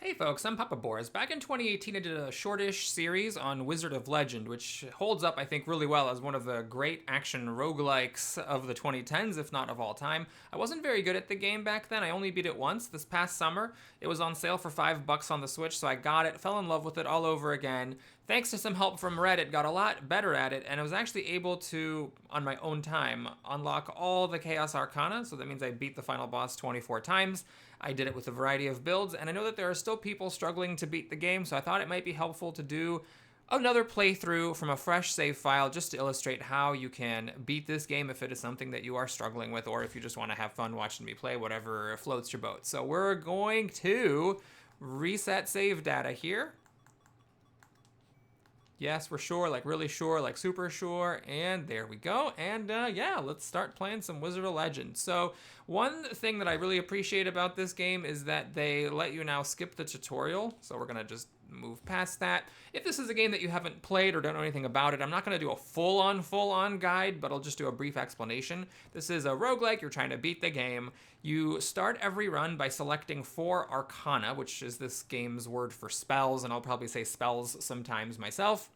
Hey folks, I'm Papa Boris. Back in 2018, I did a shortish series on Wizard of Legend, which holds up, I think, really well as one of the great action roguelikes of the 2010s, if not of all time. I wasn't very good at the game back then. I only beat it once this past summer. It was on sale for $5 on the Switch, so I got it, fell in love with it all over again. Thanks to some help from Reddit, got a lot better at it, and I was actually able to, on my own time, unlock all the Chaos Arcana, so that means I beat the final boss 24 times. I did it with a variety of builds, and I know that there are still people struggling to beat the game, so I thought it might be helpful to do another playthrough from a fresh save file just to illustrate how you can beat this game if it is something that you are struggling with, or if you just want to have fun watching me play, whatever floats your boat. So we're going to reset save data here. Yes, we're sure, like really sure, like super sure, and there we go. And yeah, let's start playing some Wizard of Legend. So one thing that I really appreciate about this game is that they let you now skip the tutorial. So we're gonna just move past that. If this is a game that you haven't played or don't know anything about it, I'm not gonna do a full-on guide, but I'll just do a brief explanation. This is a roguelike, you're trying to beat the game. You start every run by selecting 4 Arcana, which is this game's word for spells, and I'll probably say spells sometimes myself.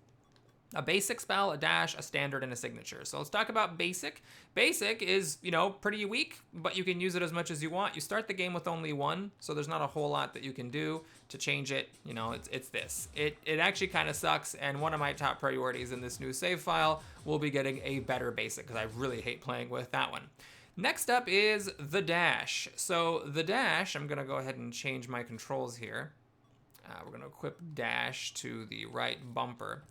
A basic spell, a dash, a standard, and a signature. So let's talk about basic. Basic is, pretty weak, but you can use it as much as you want. You start the game with only 1, so there's not a whole lot that you can do to change it. It's this. It actually kind of sucks, and one of my top priorities in this new save file will be getting a better basic, because I really hate playing with that one. Next up is the dash. So the dash, I'm going to go ahead and change my controls here. We're going to equip dash to the right bumper.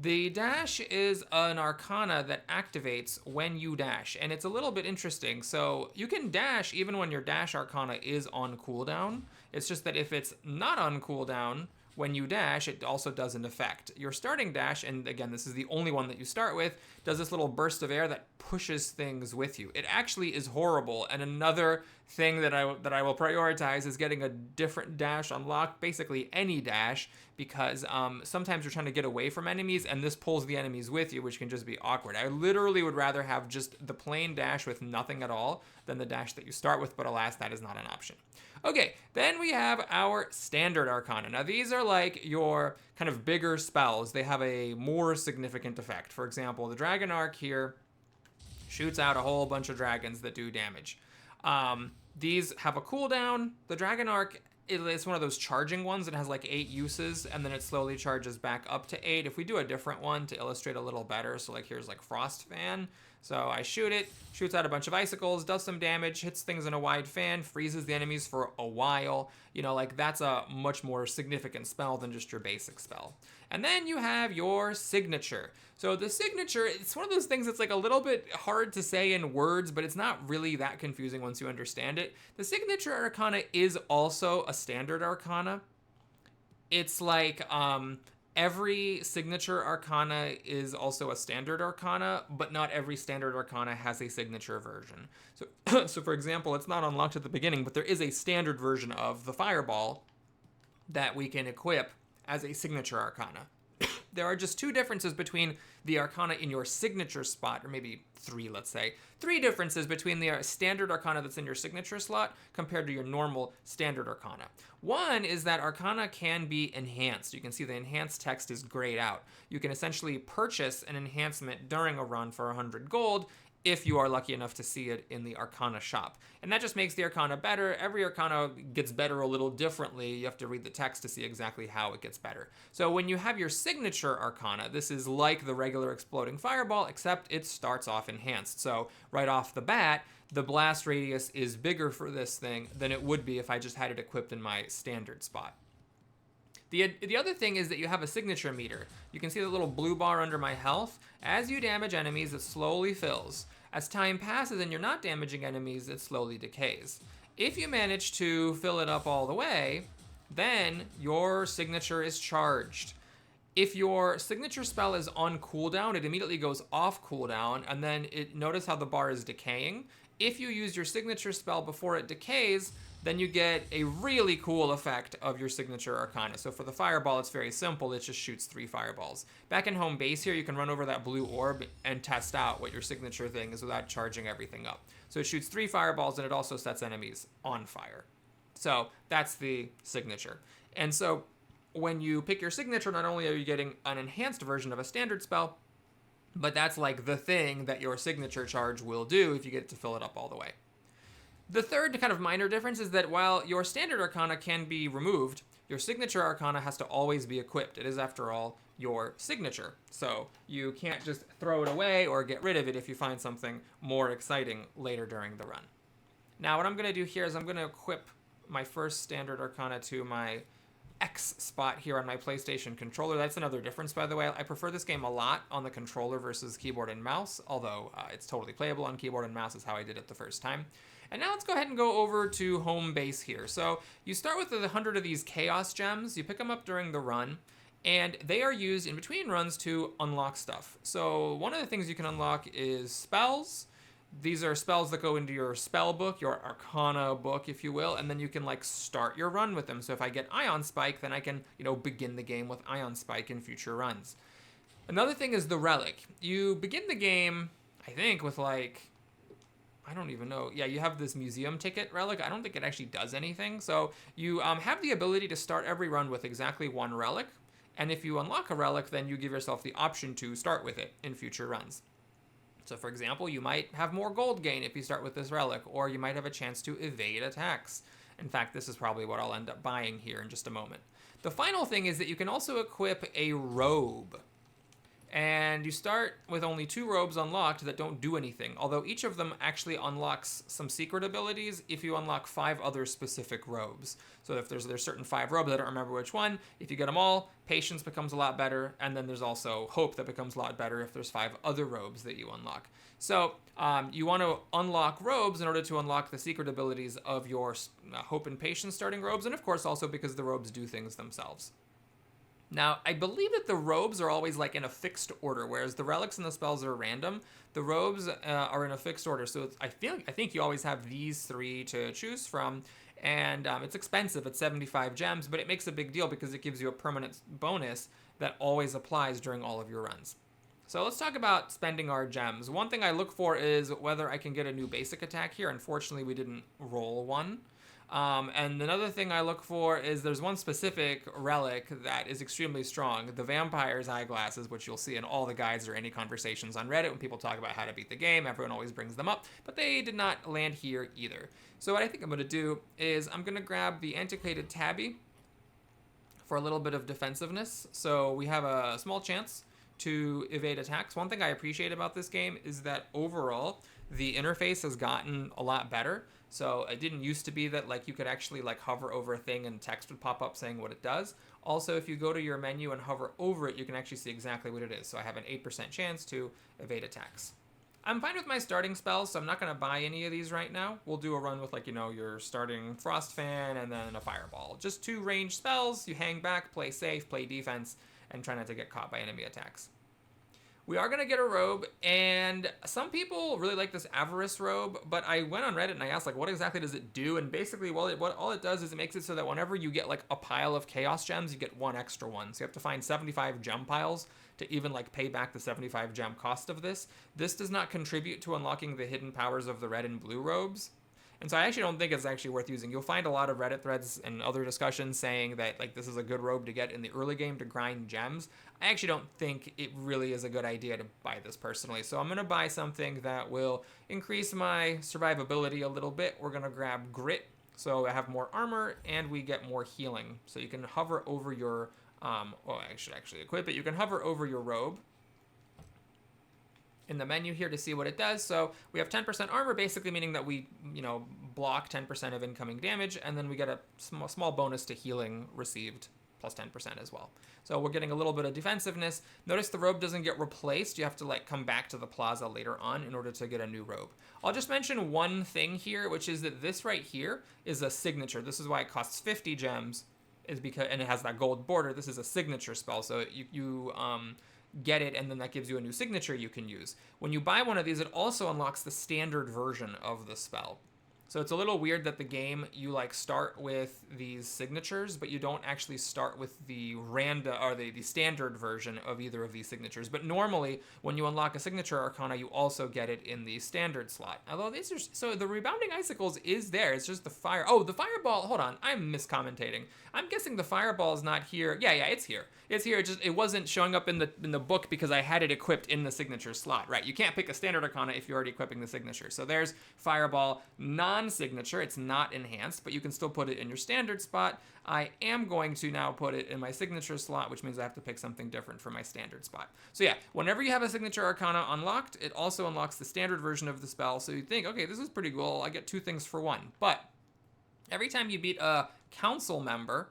The dash is an arcana that activates when you dash, and it's a little bit interesting. So you can dash even when your dash arcana is on cooldown. It's just that if it's not on cooldown, when you dash, it also doesn't affect. Your starting dash, and again, this is the only one that you start with, does this little burst of air that pushes things with you. It actually is horrible, and another thing that I will prioritize is getting a different dash unlocked, basically any dash, because sometimes you're trying to get away from enemies, and this pulls the enemies with you, which can just be awkward. I literally would rather have just the plain dash with nothing at all than the dash that you start with, but alas, that is not an option. Okay, then we have our standard arcana. Now these are like your kind of bigger spells. They have a more significant effect. For example, the Dragon Arc here shoots out a whole bunch of dragons that do damage. These have a cooldown. The Dragon Arc, it's one of those charging ones that has like 8 uses, and then it slowly charges back up to 8. If we do a different one to illustrate a little better, so like here's like Frost Fan. So I shoot it, shoots out a bunch of icicles, does some damage, hits things in a wide fan, freezes the enemies for a while. Like that's a much more significant spell than just your basic spell. And then you have your signature. So the signature, it's one of those things that's like a little bit hard to say in words, but it's not really that confusing once you understand it. The signature arcana is also a standard arcana. It's like every signature arcana is also a standard arcana, but not every standard arcana has a signature version. So, so for example, it's not unlocked at the beginning, but there is a standard version of the Fireball that we can equip as a signature arcana. There are just 2 differences between the arcana in your signature spot, or maybe 3, let's say. 3 differences between the standard arcana that's in your signature slot compared to your normal standard arcana. One is that arcana can be enhanced. You can see the enhanced text is grayed out. You can essentially purchase an enhancement during a run for 100 gold if you are lucky enough to see it in the Arcana shop. And that just makes the Arcana better. Every Arcana gets better a little differently. You have to read the text to see exactly how it gets better. So when you have your signature Arcana, this is like the regular Exploding Fireball, except it starts off enhanced. So right off the bat, the blast radius is bigger for this thing than it would be if I just had it equipped in my standard spot. The other thing is that you have a signature meter. You can see the little blue bar under my health. As you damage enemies, it slowly fills. As time passes and you're not damaging enemies, it slowly decays. If you manage to fill it up all the way, then your signature is charged. If your signature spell is on cooldown, it immediately goes off cooldown, and then notice how the bar is decaying. If you use your signature spell before it decays, then you get a really cool effect of your signature arcana. So for the Fireball, it's very simple. It just shoots 3 fireballs. Back in home base here, you can run over that blue orb and test out what your signature thing is without charging everything up. So it shoots 3 fireballs, and it also sets enemies on fire. So that's the signature. And so when you pick your signature, not only are you getting an enhanced version of a standard spell, but that's like the thing that your signature charge will do if you get to fill it up all the way. The third kind of minor difference is that while your standard arcana can be removed, your signature arcana has to always be equipped. It is, after all, your signature. So you can't just throw it away or get rid of it if you find something more exciting later during the run. Now what I'm going to do here is I'm going to equip my first standard arcana to my X spot here on my PlayStation controller. That's another difference, by the way. I prefer this game a lot on the controller versus keyboard and mouse, although it's totally playable on keyboard and mouse is how I did it the first time. And now let's go ahead and go over to home base here. So you start with 100 of these Chaos Gems. You pick them up during the run, and they are used in between runs to unlock stuff. So one of the things you can unlock is spells. These are spells that go into your spell book, your arcana book, if you will, and then you can like start your run with them. So if I get Ion Spike, then I can, begin the game with Ion Spike in future runs. Another thing is the relic. You begin the game, I think, with I don't even know. Yeah, you have this museum ticket relic. I don't think it actually does anything. So you have the ability to start every run with exactly one relic. And if you unlock a relic, then you give yourself the option to start with it in future runs. So for example, you might have more gold gain if you start with this relic, or you might have a chance to evade attacks. In fact, this is probably what I'll end up buying here in just a moment. The final thing is that you can also equip a robe. And you start with only 2 robes unlocked that don't do anything, although each of them actually unlocks some secret abilities if you unlock 5 other specific robes. So if there's certain 5 robes, I don't remember which one, if you get them all, patience becomes a lot better, and then there's also hope that becomes a lot better if there's 5 other robes that you unlock. So you want to unlock robes in order to unlock the secret abilities of your hope and patience starting robes, and of course also because the robes do things themselves. Now, I believe that the robes are always in a fixed order, whereas the relics and the spells are random. The robes are in a fixed order, so I think you always have these 3 to choose from, and it's expensive at 75 gems, but it makes a big deal because it gives you a permanent bonus that always applies during all of your runs. So let's talk about spending our gems. One thing I look for is whether I can get a new basic attack here. Unfortunately, we didn't roll one. And another thing I look for is there's one specific relic that is extremely strong, the Vampire's Eyeglasses, which you'll see in all the guides or any conversations on Reddit when people talk about how to beat the game. Everyone always brings them up, but they did not land here either. So what I think I'm going to do is I'm going to grab the Antiquated Tabby for a little bit of defensiveness. So we have a small chance to evade attacks. One thing I appreciate about this game is that overall the interface has gotten a lot better. So it didn't used to be that you could actually hover over a thing and text would pop up saying what it does. Also, if you go to your menu and hover over it, you can actually see exactly what it is. So I have an 8% chance to evade attacks. I'm fine with my starting spells, so I'm not going to buy any of these right now. We'll do a run with your starting Frost Fan and then a Fireball. Just 2 ranged spells. You hang back, play safe, play defense, and try not to get caught by enemy attacks. We are going to get a robe, and some people really like this Avarice robe, but I went on Reddit and I asked, what exactly does it do? And basically, all it does is it makes it so that whenever you get, a pile of Chaos Gems, you get 1 extra one. So you have to find 75 gem piles to even, pay back the 75 gem cost of this. This does not contribute to unlocking the hidden powers of the red and blue robes. And so I actually don't think it's actually worth using. You'll find a lot of Reddit threads and other discussions saying that this is a good robe to get in the early game to grind gems. I actually don't think it really is a good idea to buy this personally. So I'm going to buy something that will increase my survivability a little bit. We're going to grab Grit. So I have more armor and we get more healing. So you can hover over your, I should actually equip it. You can hover over your robe in the menu here to see what it does. So we have 10% armor, basically meaning that we, block 10% of incoming damage, and then we get a small bonus to healing received, plus 10% as well. So we're getting a little bit of defensiveness. Notice the robe doesn't get replaced. You have to come back to the plaza later on in order to get a new robe. I'll just mention one thing here, which is that this right here is a signature. This is why it costs 50 gems, and it has that gold border. This is a signature spell, so you get it, and then that gives you a new signature you can use. When you buy one of these, it also unlocks the standard version of the spell. So it's a little weird that the game, you like start with these signatures, but you don't actually start with the random or the standard version of either of these signatures. But normally, when you unlock a signature arcana, you also get it in the standard slot. Although these are, so the rebounding icicles is there. It's just the fire. Oh, the fireball. Hold on, I'm miscommentating. I'm guessing the fireball is not here. Yeah, it's here. It's here. It wasn't showing up in the book because I had it equipped in the signature slot. Right? You can't pick a standard arcana if you're already equipping the signature. So there's fireball, non-signature. It's not enhanced, but you can still put it in your standard spot. I am going to now put it in my signature slot, which means I have to pick something different for my standard spot. So yeah, whenever you have a signature arcana unlocked, it also unlocks the standard version of the spell. So you think, okay, this is pretty cool. I get 2 things for 1. But every time you beat a council member,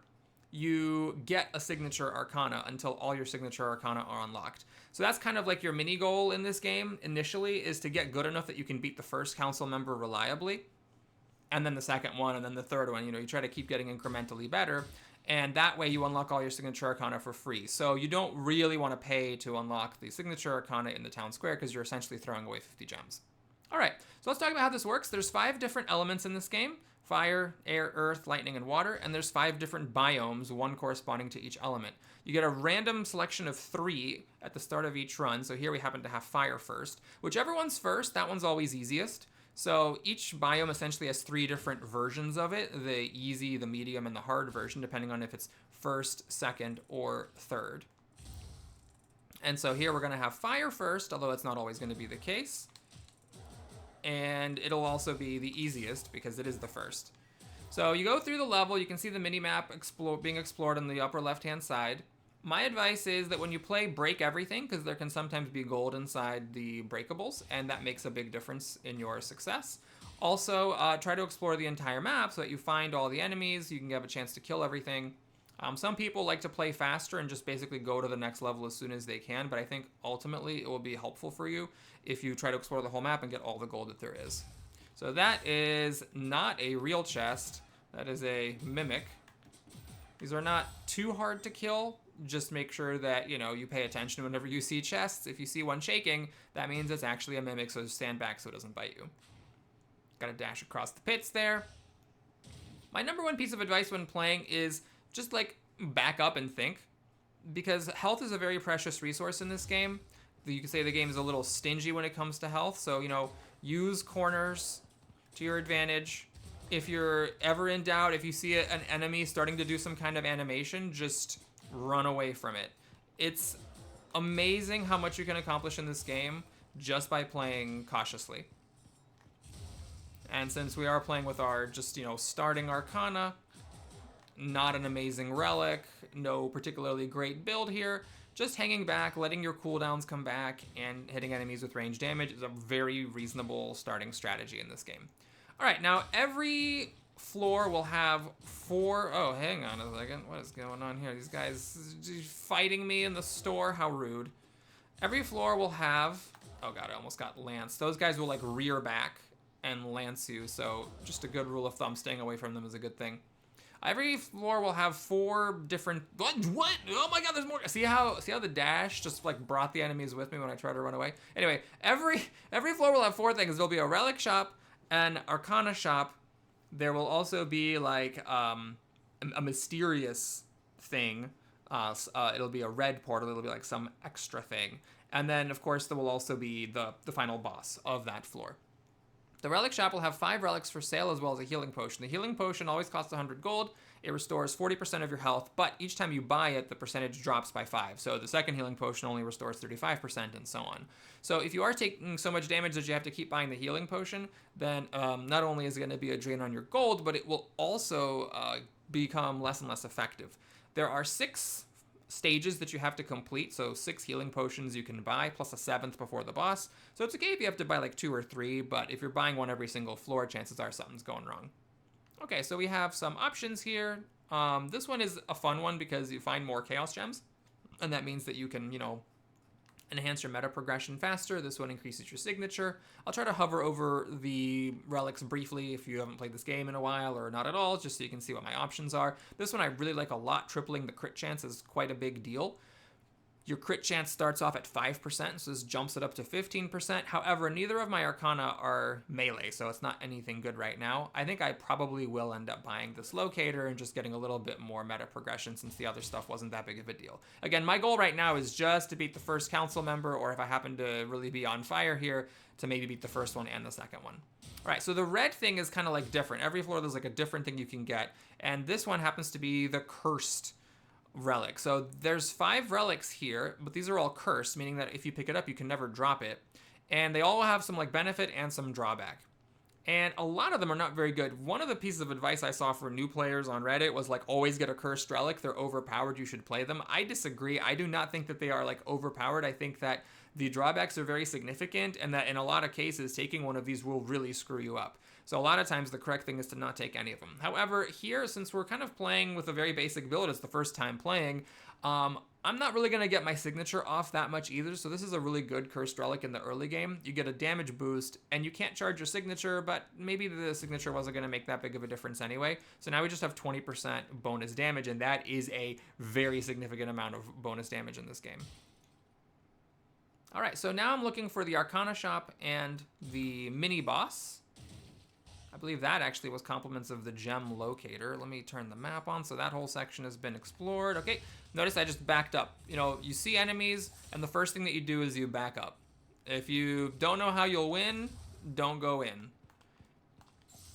you get a signature arcana until all your signature arcana are unlocked. So that's kind of like your mini goal in this game initially, is to get good enough that you can beat the first council member reliably, and then the second one, and then the third one. You try to keep getting incrementally better, and that way you unlock all your signature arcana for free. So you don't really want to pay to unlock the signature arcana in the town square, because you're essentially throwing away 50 gems. All right, so let's talk about how this works. There's 5 different elements in this game: fire, air, earth, lightning, and water. And there's 5 different biomes, one corresponding to each element. You get a random selection of 3 at the start of each run. So here we happen to have fire first. Whichever one's first, that one's always easiest. So each biome essentially has 3 different versions of it: the easy, the medium, and the hard version, depending on if it's first, second, or third. And so here we're going to have fire first, although it's not always going to be the case. And it'll also be the easiest because it is the first. So you go through the level, you can see the mini-map being explored on the upper left-hand side. My advice is that when you play, break everything, because there can sometimes be gold inside the breakables, and that makes a big difference in your success. Also, try to explore the entire map so that you find all the enemies, you can have a chance to kill everything. Some people like to play faster and just basically go to the next level as soon as they can, but I think ultimately it will be helpful for you if you try to explore the whole map and get all the gold that there is. So that is not a real chest, that is a mimic. These are not too hard to kill. Just make sure that, you pay attention whenever you see chests. If you see one shaking, that means it's actually a mimic, so just stand back so it doesn't bite you. Gotta dash across the pits there. My number 1 piece of advice when playing is just back up and think, because health is a very precious resource in this game. You can say the game is a little stingy when it comes to health, so use corners to your advantage. If you're ever in doubt, if you see an enemy starting to do some kind of animation, just run away from it. It's amazing how much you can accomplish in this game just by playing cautiously. And since we are playing with our just starting arcana, not an amazing relic, no particularly great build here, just hanging back, letting your cooldowns come back, and hitting enemies with range damage is a very reasonable starting strategy in this game. All right, now every floor will have 4... Oh, hang on a second. What is going on here? These guys fighting me in the store? How rude. Every floor will have... Oh god, I almost got lanced. Those guys will rear back and lance you, so just a good rule of thumb, staying away from them is a good thing. Every floor will have 4 different... What? Oh my god, there's more. See how the dash just brought the enemies with me when I try to run away? Anyway, every floor will have 4 things. There'll be a relic shop, an arcana shop. There will also be a mysterious thing. It'll be a red portal. It'll be some extra thing. And then, of course, there will also be the final boss of that floor. The relic shop will have 5 relics for sale, as well as a healing potion. The healing potion always costs 100 gold. It restores 40% of your health, but each time you buy it, the percentage drops by 5. So the second healing potion only restores 35%, and so on. So if you are taking so much damage that you have to keep buying the healing potion, then not only is it going to be a drain on your gold, but it will also become less and less effective. There are 6 stages that you have to complete, so 6 healing potions you can buy, plus a 7th before the boss. So it's okay if you have to buy 2 or 3, but if you're buying one every single floor, chances are something's going wrong. Okay, so we have some options here. This one is a fun one because you find more chaos gems, and that means that you can, enhance your meta progression faster. This one increases your signature. I'll try to hover over the relics briefly if you haven't played this game in a while or not at all, just so you can see what my options are. This one I really like a lot. Tripling the crit chance is quite a big deal. Your crit chance starts off at 5%, so this jumps it up to 15%. However, neither of my Arcana are melee, so it's not anything good right now. I think I probably will end up buying this Locator and just getting a little bit more meta progression since the other stuff wasn't that big of a deal. Again, my goal right now is just to beat the first council member, or if I happen to really be on fire here, to maybe beat the first one and the second one. All right, so the red thing is kind of like different. Every floor there's like a different thing you can get, and this one happens to be the cursed relic. So there's 5 relics here, but these are all cursed, meaning that if you pick it up, you can never drop it. And they all have some like benefit and some drawback. And a lot of them are not very good. One of the pieces of advice I saw for new players on Reddit was like, always get a cursed relic. They're overpowered. You should play them. I disagree. I do not think that they are like overpowered. I think that the drawbacks are very significant and that in a lot of cases, taking one of these will really screw you up. So a lot of times the correct thing is to not take any of them. However, here, since we're kind of playing with a very basic build, it's the first time playing, I'm not really going to get my signature off that much either, so this is a really good cursed relic in the early game. You get a damage boost, and you can't charge your signature, but maybe the signature wasn't going to make that big of a difference anyway. So now we just have 20% bonus damage, and that is a very significant amount of bonus damage in this game. All right, so now I'm looking for the Arcana Shop and the mini-boss. I believe that actually was compliments of the gem locator. Let me turn the map on so that whole section has been explored. Okay, notice I just backed up. You know, you see enemies, and the first thing that you do is you back up. If you don't know how you'll win, don't go in.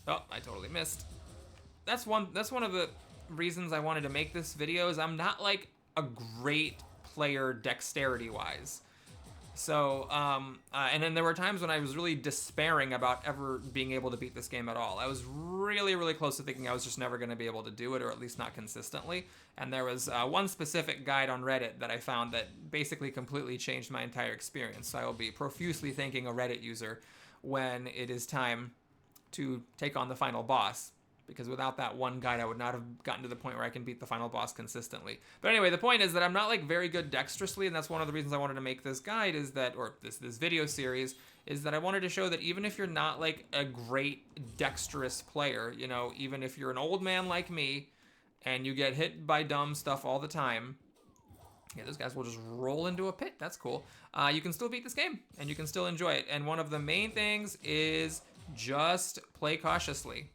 Oh, I totally missed. That's one of the reasons I wanted to make this video is I'm not like a great player dexterity-wise. So, and then there were times when I was really despairing about ever being able to beat this game at all. I was really, really close to thinking I was just never going to be able to do it, or at least not consistently. And there was one specific guide on Reddit that I found that basically completely changed my entire experience. So I will be profusely thanking a Reddit user when it is time to take on the final boss. Because without that one guide, I would not have gotten to the point where I can beat the final boss consistently. But anyway, the point is that I'm not like very good dexterously, and that's one of the reasons I wanted to make this guide is that, or this video series, is that I wanted to show that even if you're not like a great dexterous player, you know, even if you're an old man like me, and you get hit by dumb stuff all the time, yeah, those guys will just roll into a pit. That's cool. You can still beat this game, and you can still enjoy it. And one of the main things is just play cautiously.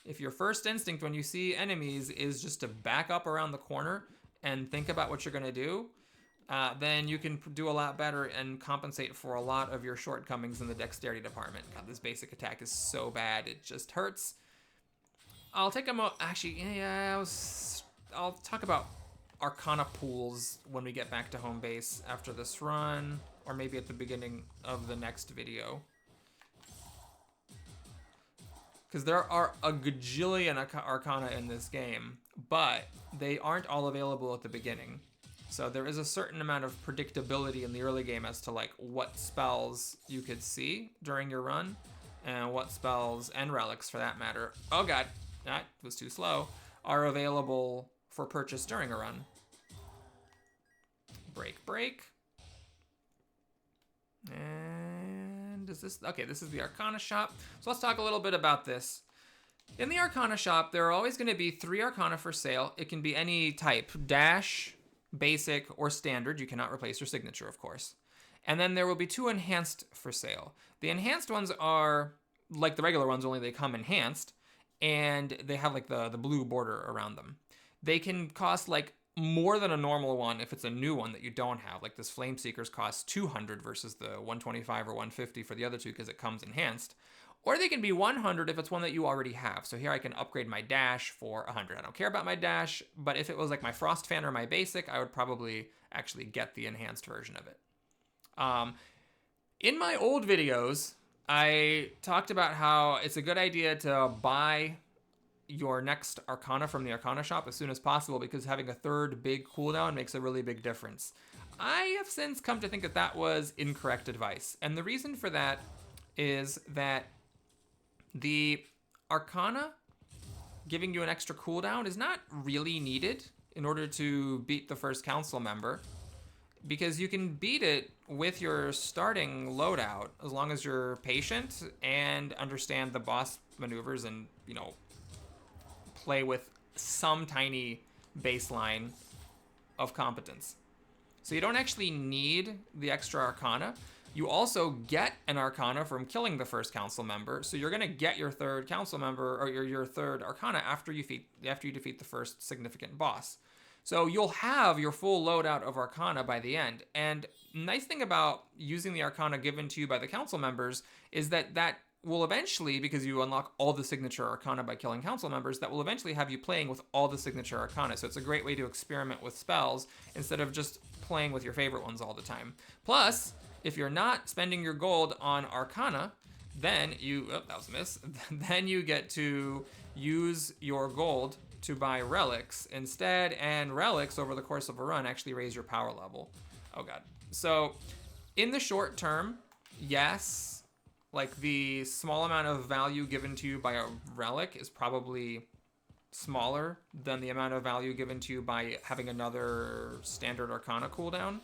If your first instinct when you see enemies is just to back up around the corner and think about what you're going to do, then you can do a lot better and compensate for a lot of your shortcomings in the dexterity department. God, this basic attack is so bad. It just hurts. I'll take a actually, yeah, I'll talk about Arcana pools when we get back to home base after this run, or maybe at the beginning of the next video. Because there are a gajillion Arcana in this game, but they aren't all available at the beginning. So there is a certain amount of predictability in the early game as to like what spells you could see during your run, and what spells, and relics for that matter, oh god, that was too slow, are available for purchase during a run. Break. And is this, okay, this is the Arcana Shop. So let's talk a little bit about this. In the Arcana Shop, there are always going to be 3 Arcana for sale. It can be any type, Dash, Basic, or Standard. You cannot replace your signature, of course. And then there will be 2 Enhanced for sale. The Enhanced ones are like the regular ones, only they come enhanced, and they have like the blue border around them. They can cost like more than a normal one if it's a new one that you don't have. Like this Flame Seekers costs 200 versus the 125 or 150 for the other 2 because it comes enhanced. Or they can be 100 if it's one that you already have. So here I can upgrade my Dash for 100. I don't care about my Dash, but if it was like my Frost Fan or my Basic, I would probably actually get the enhanced version of it. In my old videos, I talked about how it's a good idea to buy your next Arcana from the Arcana Shop as soon as possible because having a 3rd big cooldown makes a really big difference. I have since come to think that that was incorrect advice. And the reason for that is that the Arcana giving you an extra cooldown is not really needed in order to beat the first council member, because you can beat it with your starting loadout as long as you're patient and understand the boss maneuvers and, you know, play with some tiny baseline of competence. So you don't actually need the extra Arcana. You also get an Arcana from killing the first council member, so you're gonna get your third council member or your third Arcana after you defeat the first significant boss. So you'll have your full loadout of Arcana by the end. And nice thing about using the Arcana given to you by the council members is that will eventually, because you unlock all the signature Arcana by killing council members, that will eventually have you playing with all the signature Arcana. So it's a great way to experiment with spells instead of just playing with your favorite ones all the time. Plus, if you're not spending your gold on Arcana, then that was a miss. Then you get to use your gold to buy relics instead, and relics over the course of a run actually raise your power level. Oh god. So in the short term, yes, like the small amount of value given to you by a relic is probably smaller than the amount of value given to you by having another standard Arcana cooldown.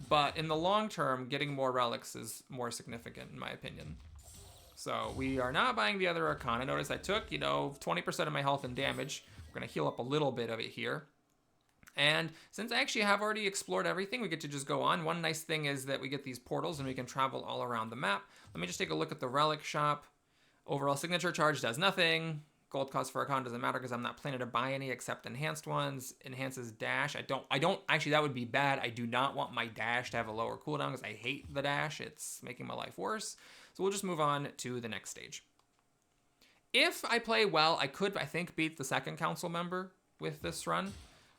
But in the long term, getting more relics is more significant in my opinion. So we are not buying the other Arcana. Notice I took, 20% of my health and damage. We're going to heal up a little bit of it here. And since I actually have already explored everything, we get to just go on. One nice thing is that we get these portals and we can travel all around the map. Let me just take a look at the relic shop. Overall signature charge does nothing. Gold cost for Arcana doesn't matter because I'm not planning to buy any except enhanced ones. Enhances dash. I don't, actually that would be bad. I do not want my dash to have a lower cooldown because I hate the dash. It's making my life worse. So we'll just move on to the next stage. If I play well, I could, I think, beat the second council member with this run.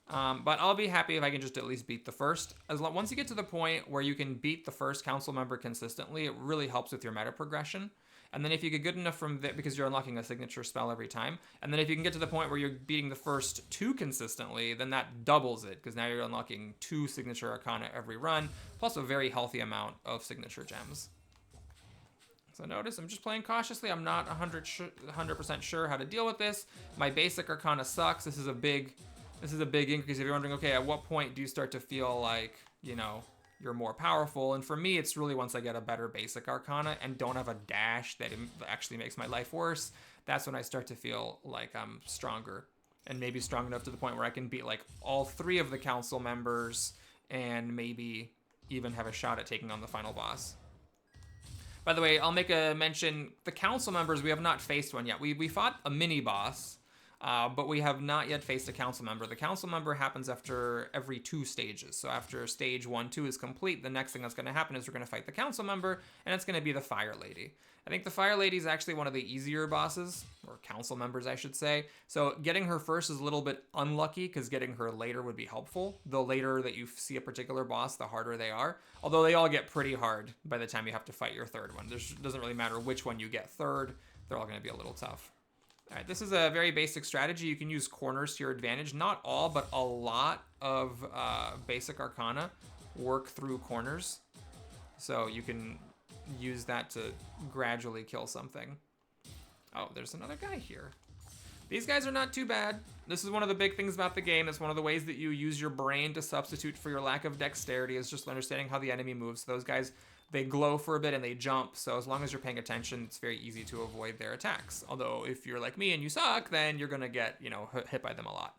But I'll be happy if I can just at least beat the first. Once you get to the point where you can beat the first council member consistently, it really helps with your meta progression. And then if you get good enough from that, because you're unlocking a signature spell every time, and then if you can get to the point where you're beating the first two consistently, then that doubles it, because now you're unlocking 2 signature Arcana every run, plus a very healthy amount of signature gems. So notice I'm just playing cautiously. I'm not 100% sure how to deal with this. My basic Arcana sucks. This is a big increase. If you're wondering, okay, at what point do you start to feel like, you're more powerful? And for me, it's really once I get a better basic Arcana and don't have a dash that actually makes my life worse. That's when I start to feel like I'm stronger, and maybe strong enough to the point where I can beat like all 3 of the council members and maybe even have a shot at taking on the final boss. By the way, I'll make a mention, the council members, we have not faced one yet. We fought a mini boss, but we have not yet faced a council member. The council member happens after every 2 stages. So after stage 1, 2 is complete, the next thing that's going to happen is we're going to fight the council member, and it's going to be the Fire Lady. I think the Fire Lady is actually one of the easier bosses, or council members, I should say. So getting her first is a little bit unlucky, because getting her later would be helpful. The later that you see a particular boss, the harder they are. Although they all get pretty hard by the time you have to fight your third one. It doesn't really matter which one you get third. They're all going to be a little tough. All right, this is a very basic strategy. You can use corners to your advantage. Not all, but a lot of basic Arcana work through corners. So you can use that to gradually kill something. Oh, there's another guy here. These guys are not too bad. This is one of the big things about the game. It's one of the ways that you use your brain to substitute for your lack of dexterity, is just understanding how the enemy moves. Those guys, they glow for a bit and they jump, so as long as you're paying attention, it's very easy to avoid their attacks. Although if you're like me and you suck, then you're gonna get, hit by them a lot.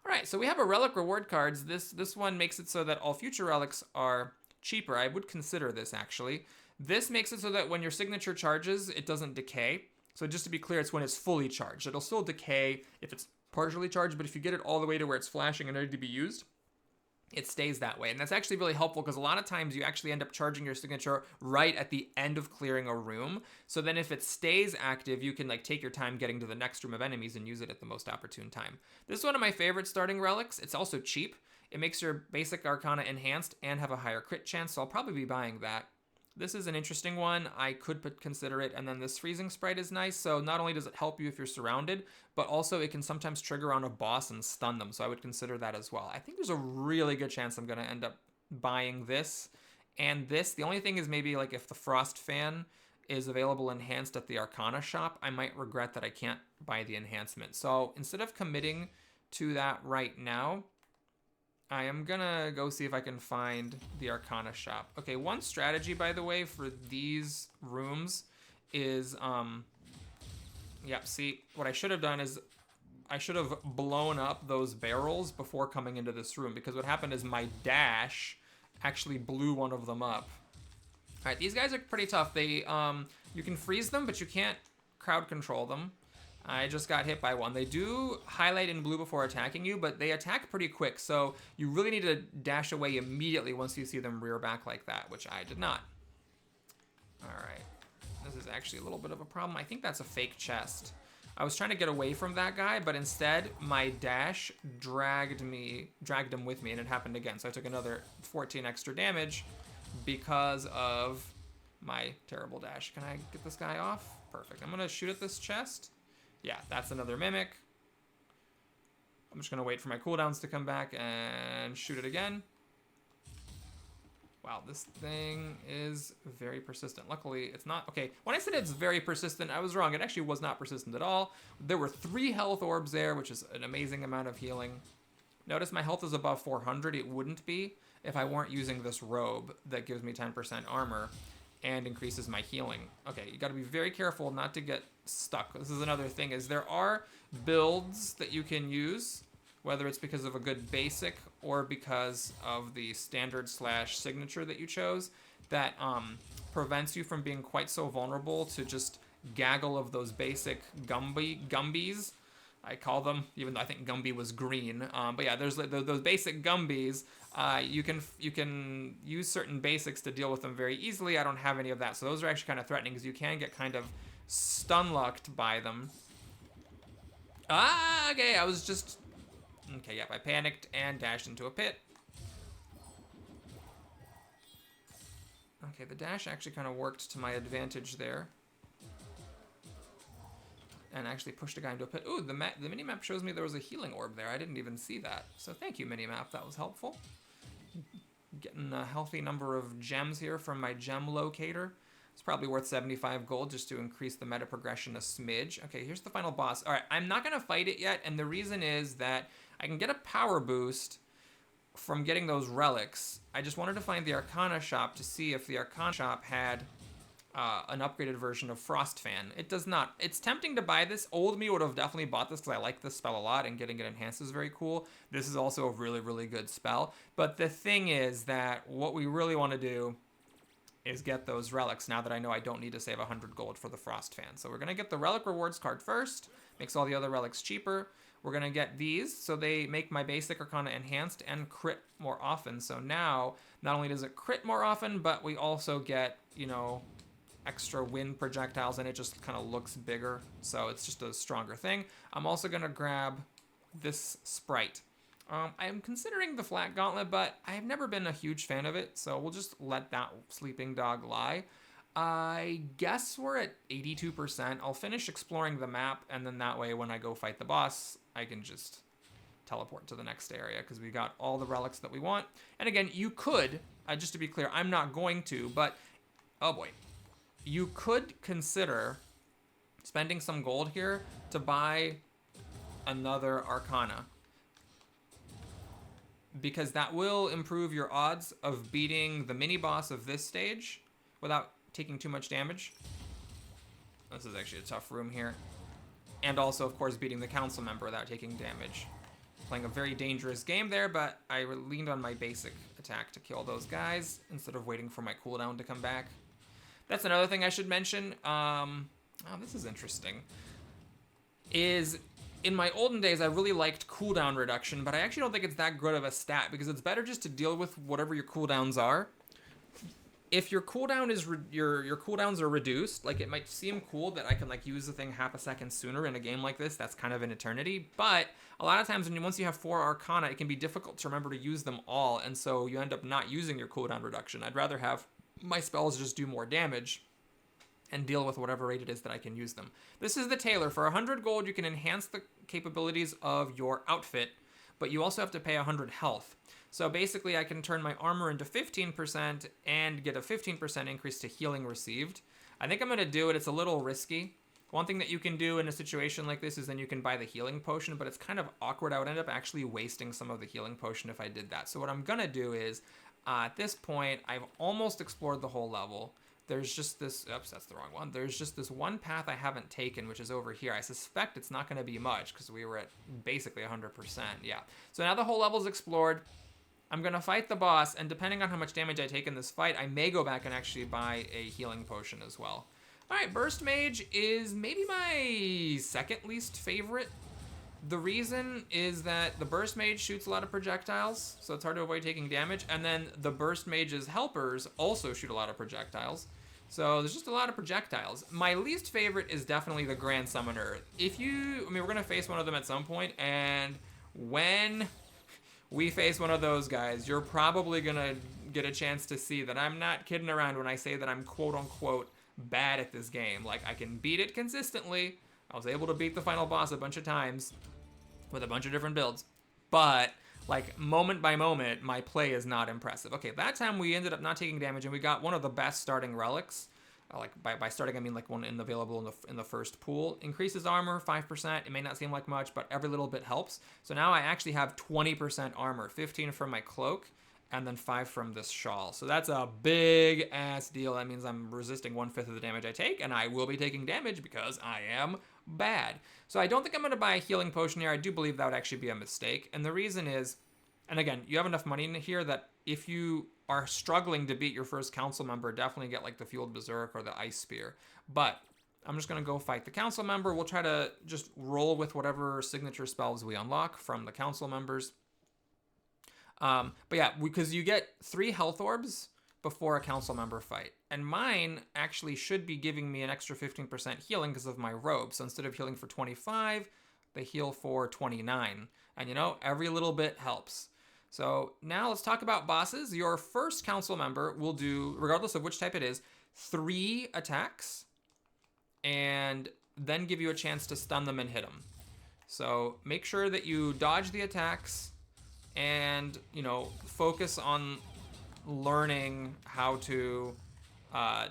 All right, so we have a relic reward cards. This one makes it so that all future relics are cheaper. I would consider this actually. This makes it so that when your signature charges, it doesn't decay. So just to be clear, it's when it's fully charged. It'll still decay if it's partially charged, but if you get it all the way to where it's flashing and ready to be used, it stays that way. And that's actually really helpful because a lot of times you actually end up charging your signature right at the end of clearing a room. So then if it stays active, you can take your time getting to the next room of enemies and use it at the most opportune time. This is one of my favorite starting relics. It's also cheap. It makes your basic Arcana enhanced and have a higher crit chance, so I'll probably be buying that. This is an interesting one. I could consider it. And then this freezing sprite is nice. So not only does it help you if you're surrounded, but also it can sometimes trigger on a boss and stun them. So I would consider that as well. I think there's a really good chance I'm going to end up buying this and this. The only thing is maybe if the Frost Fan is available enhanced at the Arcana shop, I might regret that I can't buy the enhancement. So instead of committing to that right now, I am gonna go see if I can find the Arcana shop. Okay, one strategy, by the way, for these rooms is, see, what I should have done is I should have blown up those barrels before coming into this room, because what happened is my dash actually blew one of them up. All right, these guys are pretty tough. They, you can freeze them, but you can't crowd control them. I just got hit by one. They do highlight in blue before attacking you, but they attack pretty quick, so you really need to dash away immediately once you see them rear back like that, which I did not. All right. This is actually a little bit of a problem. I think that's a fake chest. I was trying to get away from that guy, but instead my dash dragged him with me, and it happened again. So I took another 14 extra damage because of my terrible dash. Can I get this guy off? Perfect. I'm gonna shoot at this chest. Yeah, that's another mimic. I'm just gonna wait for my cooldowns to come back and shoot it again. Wow, this thing is very persistent. Luckily, it's not... Okay, when I said it's very persistent, I was wrong. It actually was not persistent at all. There were 3 health orbs there, which is an amazing amount of healing. Notice my health is above 400. It wouldn't be if I weren't using this robe that gives me 10% armor and increases my healing. Okay, you gotta be very careful not to get stuck. This is another thing, is there are builds that you can use, whether it's because of a good basic or because of the standard / signature that you chose, that prevents you from being quite so vulnerable to just gaggle of those basic Gumbies. I call them, even though I think Gumby was green. But yeah, there's those basic Gumbies. You can use certain basics to deal with them very easily. I don't have any of that, so those are actually kind of threatening because you can get kind of stun-locked by them. Okay, I was just... Okay, yep, I panicked and dashed into a pit. Okay, the dash actually kind of worked to my advantage there. And actually pushed a guy into a pit. Ooh, the minimap shows me there was a healing orb there. I didn't even see that. So thank you, minimap. That was helpful. Getting a healthy number of gems here from my gem locator. It's probably worth 75 gold just to increase the meta progression a smidge. Okay, here's the final boss. All right, I'm not going to fight it yet, and the reason is that I can get a power boost from getting those relics. I just wanted to find the Arcana shop to see if the Arcana shop had an upgraded version of Frost Fan. It does not. It's tempting to buy this. Old me would have definitely bought this because I like this spell a lot, and getting it enhanced is very cool. This is also a really, really good spell. But the thing is that what we really want to do is get those relics now that I know I don't need to save 100 gold for the Frost Fan. So we're going to get the relic rewards card first. Makes all the other relics cheaper. We're going to get these, so they make my basic Arcana enhanced and crit more often. So now, not only does it crit more often, but we also get, you know, extra wind projectiles, and it just kind of looks bigger. So it's just a stronger thing. I'm also going to grab this Sprite. I'm considering the Flat Gauntlet, but I've never been a huge fan of it, so we'll just let that sleeping dog lie. I guess we're at 82%. I'll finish exploring the map, and then that way when I go fight the boss, I can just teleport to the next area, because we got all the relics that we want. And again, you could, just to be clear, I'm not going to, but, oh boy, you could consider spending some gold here to buy another Arcana, because that will improve your odds of beating the mini-boss of this stage without taking too much damage. This is actually a tough room here. And also, of course, beating the council member without taking damage. Playing a very dangerous game there, but I leaned on my basic attack to kill those guys instead of waiting for my cooldown to come back. That's another thing I should mention. Oh, this is interesting. In my olden days, I really liked cooldown reduction, but I actually don't think it's that good of a stat, because it's better just to deal with whatever your cooldowns are. If your cooldown is your cooldowns are reduced, like, it might seem cool that I can like use the thing half a second sooner in a game like this. That's kind of an eternity, but a lot of times once you have 4 Arcana, it can be difficult to remember to use them all, and so you end up not using your cooldown reduction. I'd rather have my spells just do more damage and deal with whatever rate it is that I can use them. This is the Tailor. For 100 gold, you can enhance the capabilities of your outfit, but you also have to pay 100 health. So basically, I can turn my armor into 15% and get a 15% increase to healing received. I think I'm going to do it. It's a little risky. One thing that you can do in a situation like this is then you can buy the healing potion, but it's kind of awkward. I would end up actually wasting some of the healing potion if I did that. So what I'm going to do is, at this point, I've almost explored the whole level. There's just this, oops, that's the wrong one. There's just this one path I haven't taken, which is over here. I suspect it's not going to be much because we were at basically 100%. Yeah. So now the whole level's explored. I'm going to fight the boss, and depending on how much damage I take in this fight, I may go back and actually buy a healing potion as well. All right, Burst Mage is maybe my second least favorite. The reason is that the Burst Mage shoots a lot of projectiles, so it's hard to avoid taking damage, and then the Burst Mage's helpers also shoot a lot of projectiles. So there's just a lot of projectiles. My least favorite is definitely the Grand Summoner. We're gonna face one of them at some point, and when we face one of those guys, you're probably gonna get a chance to see that I'm not kidding around when I say that I'm quote unquote bad at this game. Like, I can beat it consistently. I was able to beat the final boss a bunch of times with a bunch of different builds, but like moment by moment, my play is not impressive. Okay, that time we ended up not taking damage, and we got one of the best starting relics. Like by starting, I mean like one available in the first pool. Increases armor 5%. It may not seem like much, but every little bit helps. So now I actually have 20% armor, 15 from my cloak, and then 5 from this shawl. So that's a big ass deal. That means I'm resisting 1/5 of the damage I take, and I will be taking damage because I am bad. So I don't think I'm going to buy a healing potion here. I do believe that would actually be a mistake. And the reason is, and again, you have enough money in here that if you are struggling to beat your first council member, definitely get like the Fueled Berserk or the Ice Spear. But I'm just going to go fight the council member. We'll try to just roll with whatever signature spells we unlock from the council members. But yeah, because you get 3 health orbs before a council member fight. And mine actually should be giving me an extra 15% healing because of my robe. So instead of healing for 25, they heal for 29. And you know, every little bit helps. So now let's talk about bosses. Your first council member will do, regardless of which type it is, 3 attacks and then give you a chance to stun them and hit them. So make sure that you dodge the attacks and, you know, focus on learning how to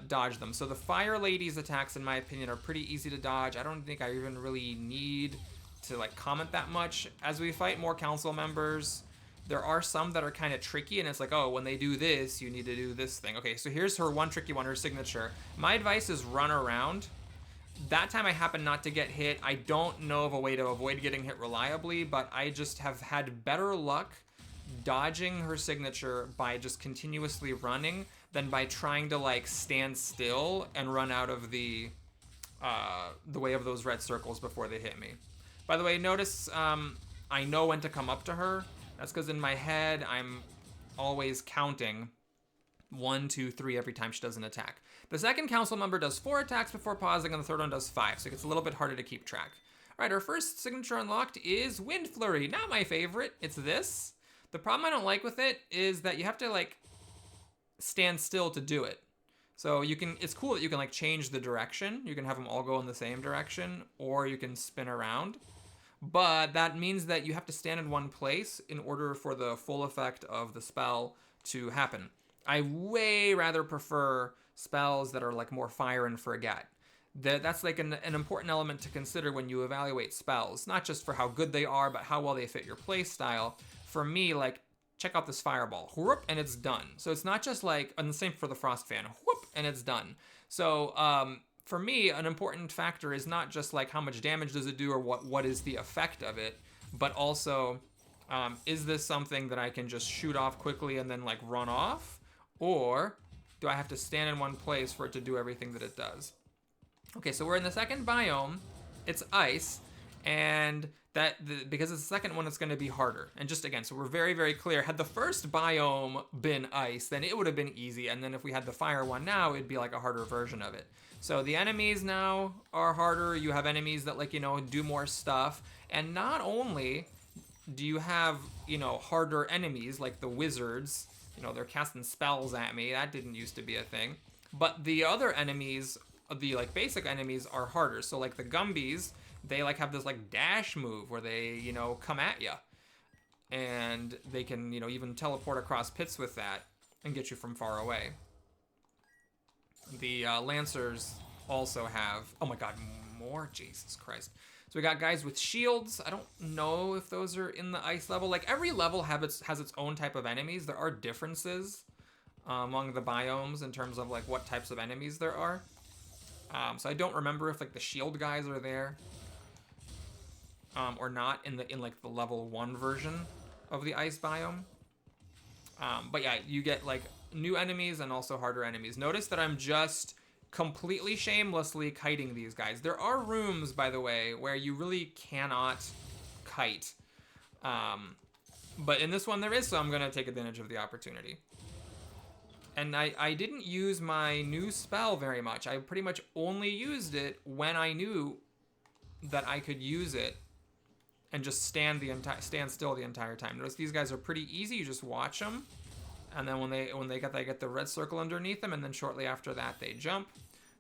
dodge them. So the Fire Lady's attacks, in my opinion, are pretty easy to dodge. I don't think I even really need to like comment that much. As we fight more council members, there are some that are kind of tricky, and it's like, oh, when they do this, you need to do this thing. Okay, so here's her one tricky one, her signature. My advice is run around. That time I happened not to get hit. I don't know of a way to avoid getting hit reliably, but I just have had better luck dodging her signature by just continuously running than by trying to like stand still and run out of the way of those red circles before they hit me. By the way, notice I know when to come up to her. That's because in my head I'm always counting 1, 2, 3 every time she does an attack. The second council member does 4 attacks before pausing, and the third one does 5, so it gets a little bit harder to keep track. All right, our first signature unlocked is Wind Flurry. Not my favorite. It's this. The problem I don't like with it is that you have to like stand still to do it. So it's cool that you can like change the direction. You can have them all go in the same direction, or you can spin around. But that means that you have to stand in one place in order for the full effect of the spell to happen. I way rather prefer spells that are like more fire and forget. That's like an important element to consider when you evaluate spells, not just for how good they are, but how well they fit your play style. For me, like, check out this fireball, whoop, and it's done. So it's not just like, and the same for the frost fan, whoop, and it's done. So for me, an important factor is not just like how much damage does it do or what is the effect of it, but also is this something that I can just shoot off quickly and then like run off, or do I have to stand in one place for it to do everything that it does? Okay, so we're in the second biome. It's ice, and because it's the second one, it's going to be harder. And just again, so we're very, very clear. Had the first biome been ice, then it would have been easy. And then if we had the fire one now, it'd be like a harder version of it. So the enemies now are harder. You have enemies that like, you know, do more stuff. And not only do you have, you know, harder enemies like the wizards, you know, they're casting spells at me. That didn't used to be a thing. But the other enemies, the like basic enemies, are harder. So like the Gumbies, they like have this like dash move where they, you know, come at you, and they can, you know, even teleport across pits with that and get you from far away. The Lancers also have, oh my god, more, Jesus Christ. So we got guys with shields. I don't know if those are in the ice level. Like every level has its own type of enemies. There are differences among the biomes in terms of like what types of enemies there are. So I don't remember if like the shield guys are there or not in like the level 1 version of the ice biome. But yeah, you get like new enemies and also harder enemies. Notice that I'm just completely shamelessly kiting these guys. There are rooms, by the way, where you really cannot kite. But in this one there is, so I'm going to take advantage of the opportunity. And I didn't use my new spell very much. I pretty much only used it when I knew that I could use it and just stand still the entire time. Notice these guys are pretty easy. You just watch them, and then when they get the red circle underneath them, and then shortly after that they jump.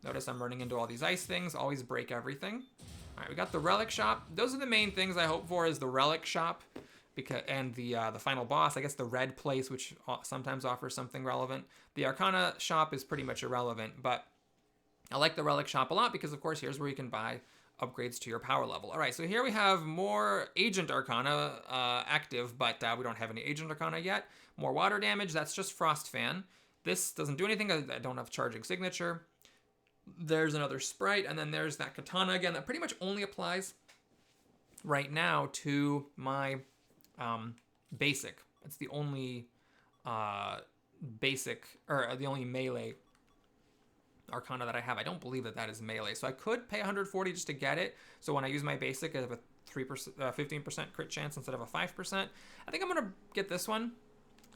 Notice I'm running into all these ice things. Always break everything. All right, we got the relic shop. Those are the main things I hope for, is the relic shop, and the final boss. I guess the red place, which sometimes offers something relevant. The Arcana shop is pretty much irrelevant, but I like the relic shop a lot because, of course, here's where you can buy upgrades to your power level. All right, so here we have more Agent Arcana active, but we don't have any Agent Arcana yet. More water damage, that's just Frost Fan. This doesn't do anything, I don't have Charging Signature. There's another Sprite, and then there's that Katana again that pretty much only applies right now to my basic. It's the only basic, or the only melee Arcana that I have. I don't believe that is melee, so I could pay 140 just to get it. So when I use my basic, I have a 15% crit chance instead of a 5%. I think I'm gonna get this one.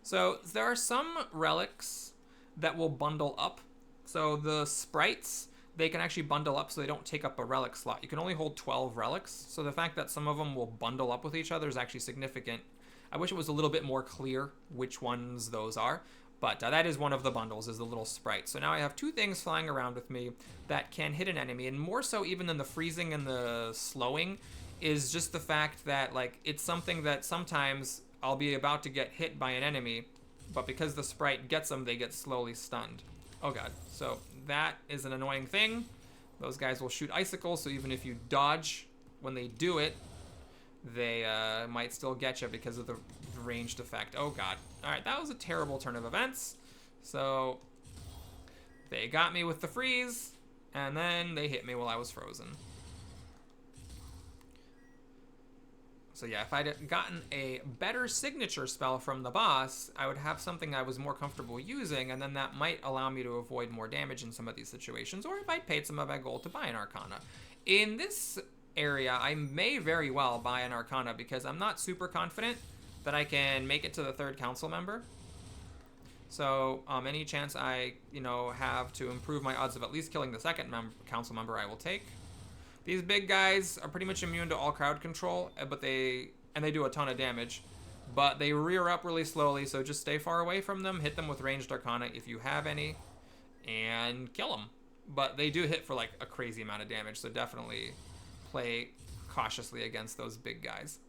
So there are some relics that will bundle up. So the sprites, they can actually bundle up so they don't take up a relic slot. You can only hold 12 relics, so the fact that some of them will bundle up with each other is actually significant. I wish it was a little bit more clear which ones those are. But that is one of the bundles, is the little sprite. So now I have two things flying around with me that can hit an enemy, and more so even than the freezing and the slowing is just the fact that, like, it's something that sometimes I'll be about to get hit by an enemy, but because the sprite gets them, they get slowly stunned. Oh god. So that is an annoying thing. Those guys will shoot icicles, so even if you dodge when they do it, they might still get you because of the ranged effect. Oh god. Alright, that was a terrible turn of events. So they got me with the freeze, and then they hit me while I was frozen. So yeah, if I'd gotten a better signature spell from the boss, I would have something I was more comfortable using, and then that might allow me to avoid more damage in some of these situations, or if I paid some of my gold to buy an Arcana. In this area, I may very well buy an Arcana because I'm not super confident that I can make it to the third council member. So any chance I, have to improve my odds of at least killing the second council member, I will take. These big guys are pretty much immune to all crowd control, but they do a ton of damage, but they rear up really slowly, so just stay far away from them, hit them with ranged Arcana if you have any, and kill them. But they do hit for like a crazy amount of damage, so definitely play cautiously against those big guys.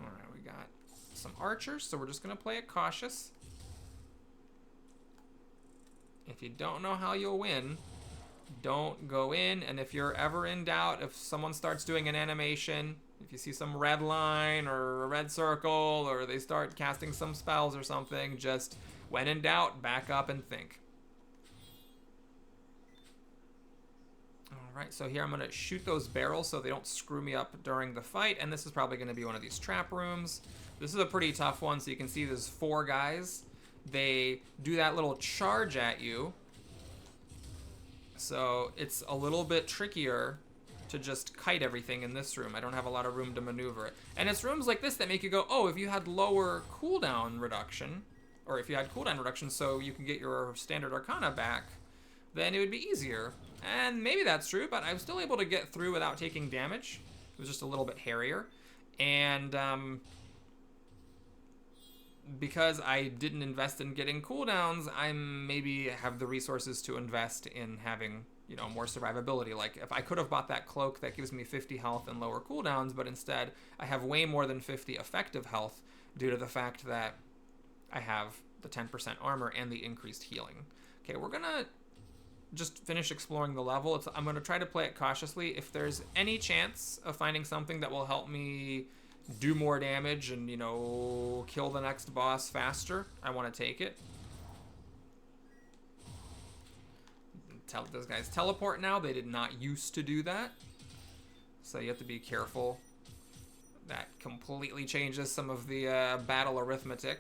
Alright, we got some archers, so we're just going to play it cautious. If you don't know how you'll win, don't go in, and if you're ever in doubt, if someone starts doing an animation, if you see some red line or a red circle, or they start casting some spells or something, just when in doubt, back up and think. Alright, so here I'm going to shoot those barrels so they don't screw me up during the fight, and this is probably going to be one of these trap rooms. This is a pretty tough one, so you can see there's 4 guys. They do that little charge at you, so it's a little bit trickier to just kite everything in this room. I don't have a lot of room to maneuver it. And it's rooms like this that make you go, oh, if you had lower cooldown reduction, or if you had cooldown reduction so you can get your standard Arcana back, then it would be easier. And maybe that's true, but I was still able to get through without taking damage. It was just a little bit hairier. And because I didn't invest in getting cooldowns, I maybe have the resources to invest in having, more survivability. Like, if I could have bought that cloak that gives me 50 health and lower cooldowns, but instead I have way more than 50 effective health due to the fact that I have the 10% armor and the increased healing. Okay, we're gonna just finish exploring the level. I'm gonna try to play it cautiously. If there's any chance of finding something that will help me do more damage and, kill the next boss faster, I want to take it. Those guys teleport now. They did not used to do that, so you have to be careful. That completely changes some of the battle arithmetic.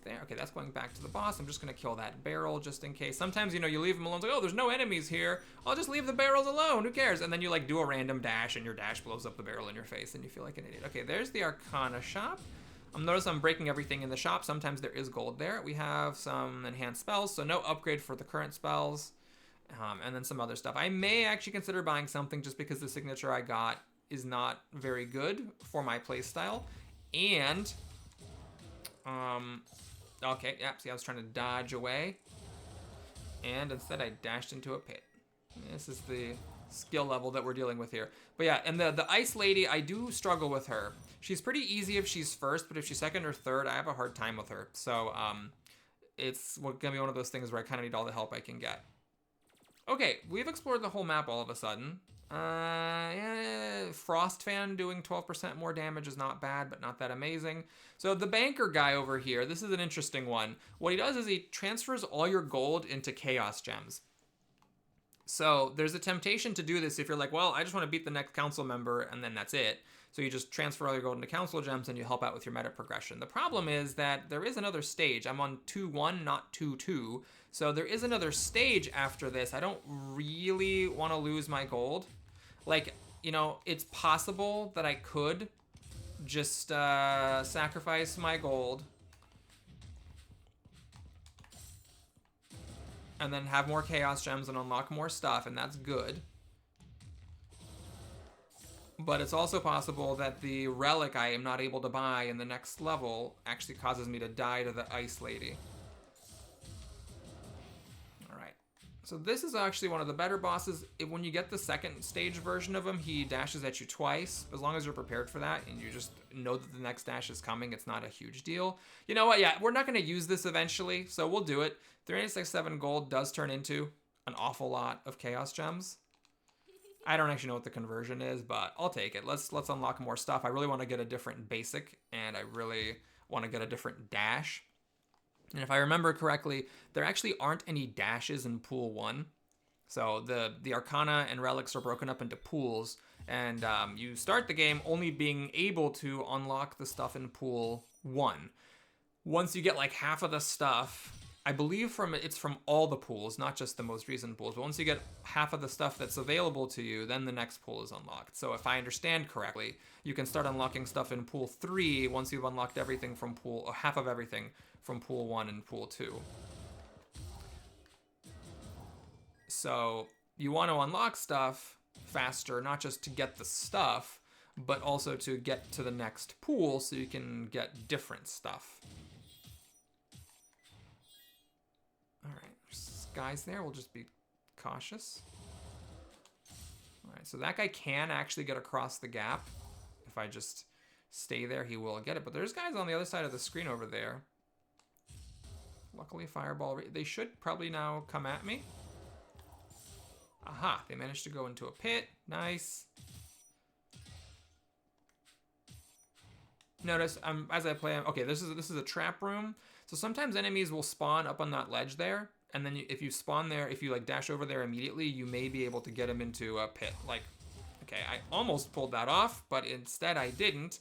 there. Okay, that's going back to the boss. I'm just going to kill that barrel just in case. Sometimes, you know, you leave them alone. It's like, oh, there's no enemies here. I'll just leave the barrels alone. Who cares? And then you, like, do a random dash, and your dash blows up the barrel in your face, and you feel like an idiot. Okay, there's the Arcana shop. Notice I'm breaking everything in the shop. Sometimes there is gold there. We have some enhanced spells, so no upgrade for the current spells. And then some other stuff. I may actually consider buying something just because the signature I got is not very good for my playstyle. And, okay, yeah, see, I was trying to dodge away. And instead I dashed into a pit. This is the skill level that we're dealing with here. But yeah, and the Ice Lady, I do struggle with her. She's pretty easy if she's first, but if she's second or third, I have a hard time with her. So, it's gonna be one of those things where I kind of need all the help I can get. Okay, we've explored the whole map all of a sudden. Yeah, Frost Fan doing 12% more damage is not bad, but not that amazing. So the banker guy over here, this is an interesting one. What he does is he transfers all your gold into Chaos Gems. So there's a temptation to do this if you're like, well, I just want to beat the next council member and then that's it. So you just transfer all your gold into council gems and you help out with your meta progression. The problem is that there is another stage. I'm on 2-1, not 2-2. So there is another stage after this. I don't really want to lose my gold. Like, you know, it's possible that I could just sacrifice my gold and then have more chaos gems and unlock more stuff, and that's good. But it's also possible that the relic I am not able to buy in the next level actually causes me to die to the Ice Lady. Alright. So this is actually one of the better bosses. When you get the second stage version of him, he dashes at you twice. As long as you're prepared for that and you just know that the next dash is coming, it's not a huge deal. You know what? Yeah, we're not going to use this eventually, so we'll do it. 367 gold does turn into an awful lot of Chaos Gems. I don't actually know what the conversion is, but I'll take it. Let's unlock more stuff. I really want to get a different basic, and I really want to get a different dash. And if I remember correctly, there actually aren't any dashes in Pool 1. So the Arcana and Relics are broken up into pools, and you start the game only being able to unlock the stuff in Pool 1. Once you get like half of the stuff, I believe it's from all the pools, not just the most recent pools, but once you get half of the stuff that's available to you, then the next pool is unlocked. So if I understand correctly, you can start unlocking stuff in Pool 3 once you've unlocked everything from or half of everything from Pool 1 and Pool 2. So you want to unlock stuff faster, not just to get the stuff, but also to get to the next pool so you can get different stuff. Alright, there's guys there. We'll just be cautious. Alright, so that guy can actually get across the gap. If I just stay there, he will get it. But there's guys on the other side of the screen over there. Luckily, Fireball... They should probably now come at me. Aha, they managed to go into a pit. Nice. Notice, as I play... Okay, this is a trap room. So sometimes enemies will spawn up on that ledge there, and then if you spawn there, if you like dash over there immediately, you may be able to get them into a pit. Like, okay, I almost pulled that off, but instead I didn't,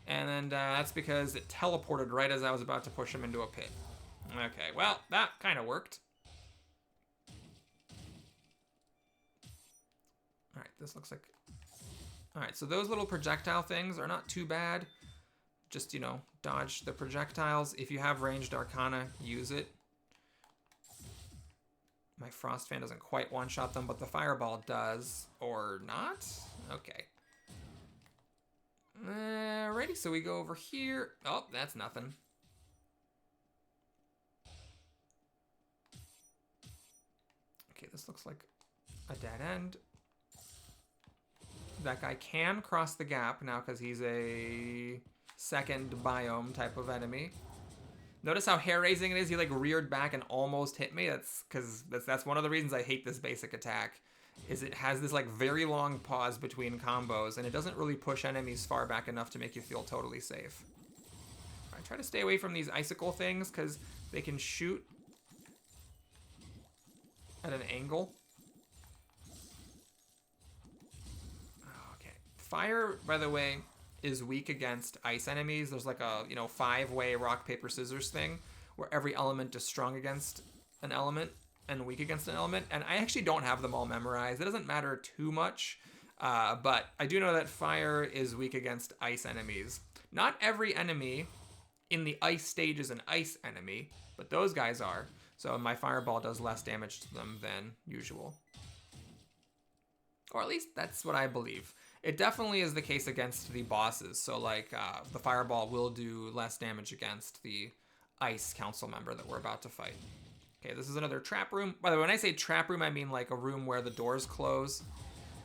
and then that's because it teleported right as I was about to push him into a pit. Okay, well, that kind of worked. All right, this looks like... All right, so those little projectile things are not too bad. Just, you know, dodge the projectiles. If you have ranged Arcana, use it. My Frost Fan doesn't quite one-shot them, but the Fireball does. Or not? Okay. Alrighty, so we go over here. Oh, that's nothing. Okay, this looks like a dead end. That guy can cross the gap now because he's a... second biome type of enemy. Notice how hair-raising it is? He like reared back and almost hit me. That's because that's one of the reasons I hate this basic attack, is it has this like very long pause between combos and it doesn't really push enemies far back enough to make you feel totally safe. I try to stay away from these icicle things because they can shoot at an angle. Okay. Fire, by the way, is weak against ice enemies. There's like a, you know, 5-way rock, paper, scissors thing where every element is strong against an element and weak against an element. And I actually don't have them all memorized. It doesn't matter too much, but I do know that fire is weak against ice enemies. Not every enemy in the ice stage is an ice enemy, but those guys are. So my fireball does less damage to them than usual. Or at least that's what I believe. It definitely is the case against the bosses. So like the fireball will do less damage against the ice council member that we're about to fight. Okay, this is another trap room. By the way, when I say trap room, I mean like a room where the doors close.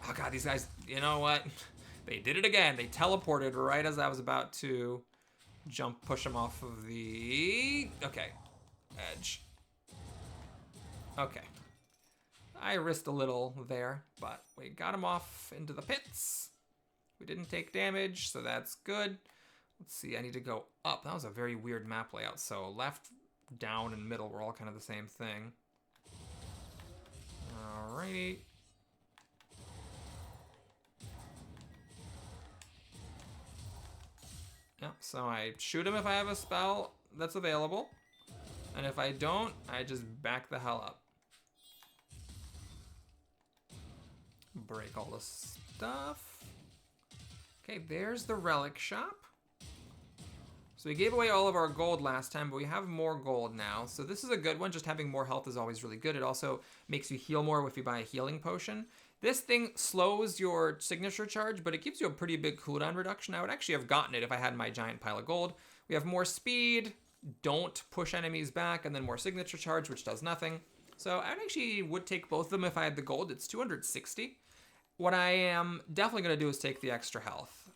Oh god, these guys, you know what? They did it again. They teleported right as I was about to push them off of the, okay, edge. Okay. I risked a little there, but we got him off into the pits. We didn't take damage, so that's good. Let's see, I need to go up. That was a very weird map layout. So left, down, and middle were all kind of the same thing. Alrighty. Yep, so I shoot him if I have a spell that's available. And if I don't, I just back the hell up. Break all the stuff. Okay, there's the relic shop. So we gave away all of our gold last time, but we have more gold now. So this is a good one. Just having more health is always really good. It also makes you heal more if you buy a healing potion. This thing slows your signature charge, but it gives you a pretty big cooldown reduction. I would actually have gotten it if I had my giant pile of gold. We have more speed, don't push enemies back, and then more signature charge, which does nothing. So I actually would take both of them if I had the gold. It's 260. What I am definitely going to do is take the extra health.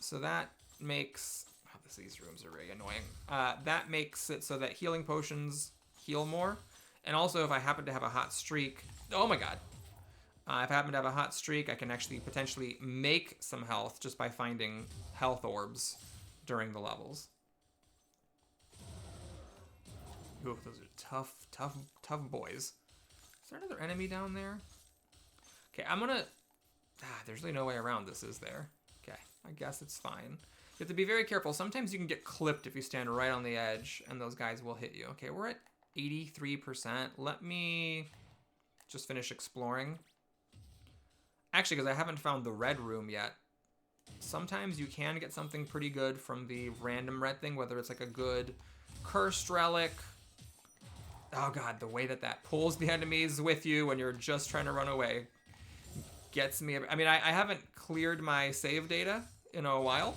So that makes... Oh, these rooms are really annoying. That makes it so that healing potions heal more. And also if I happen to have a hot streak... Oh my god. If I happen to have a hot streak, I can actually potentially make some health just by finding health orbs during the levels. Ooh, those are tough boys. Is there another enemy down there? Okay, I'm gonna... there's really no way around this, is there? Okay, I guess it's fine. You have to be very careful. Sometimes you can get clipped if you stand right on the edge, and those guys will hit you. Okay, we're at 83%. Let me just finish exploring. Actually, because I haven't found the red room yet. Sometimes you can get something pretty good from the random red thing, whether it's like a good cursed relic. Oh god, the way that that pulls the enemies with you when you're just trying to run away gets me. I mean, I haven't cleared my save data in a while.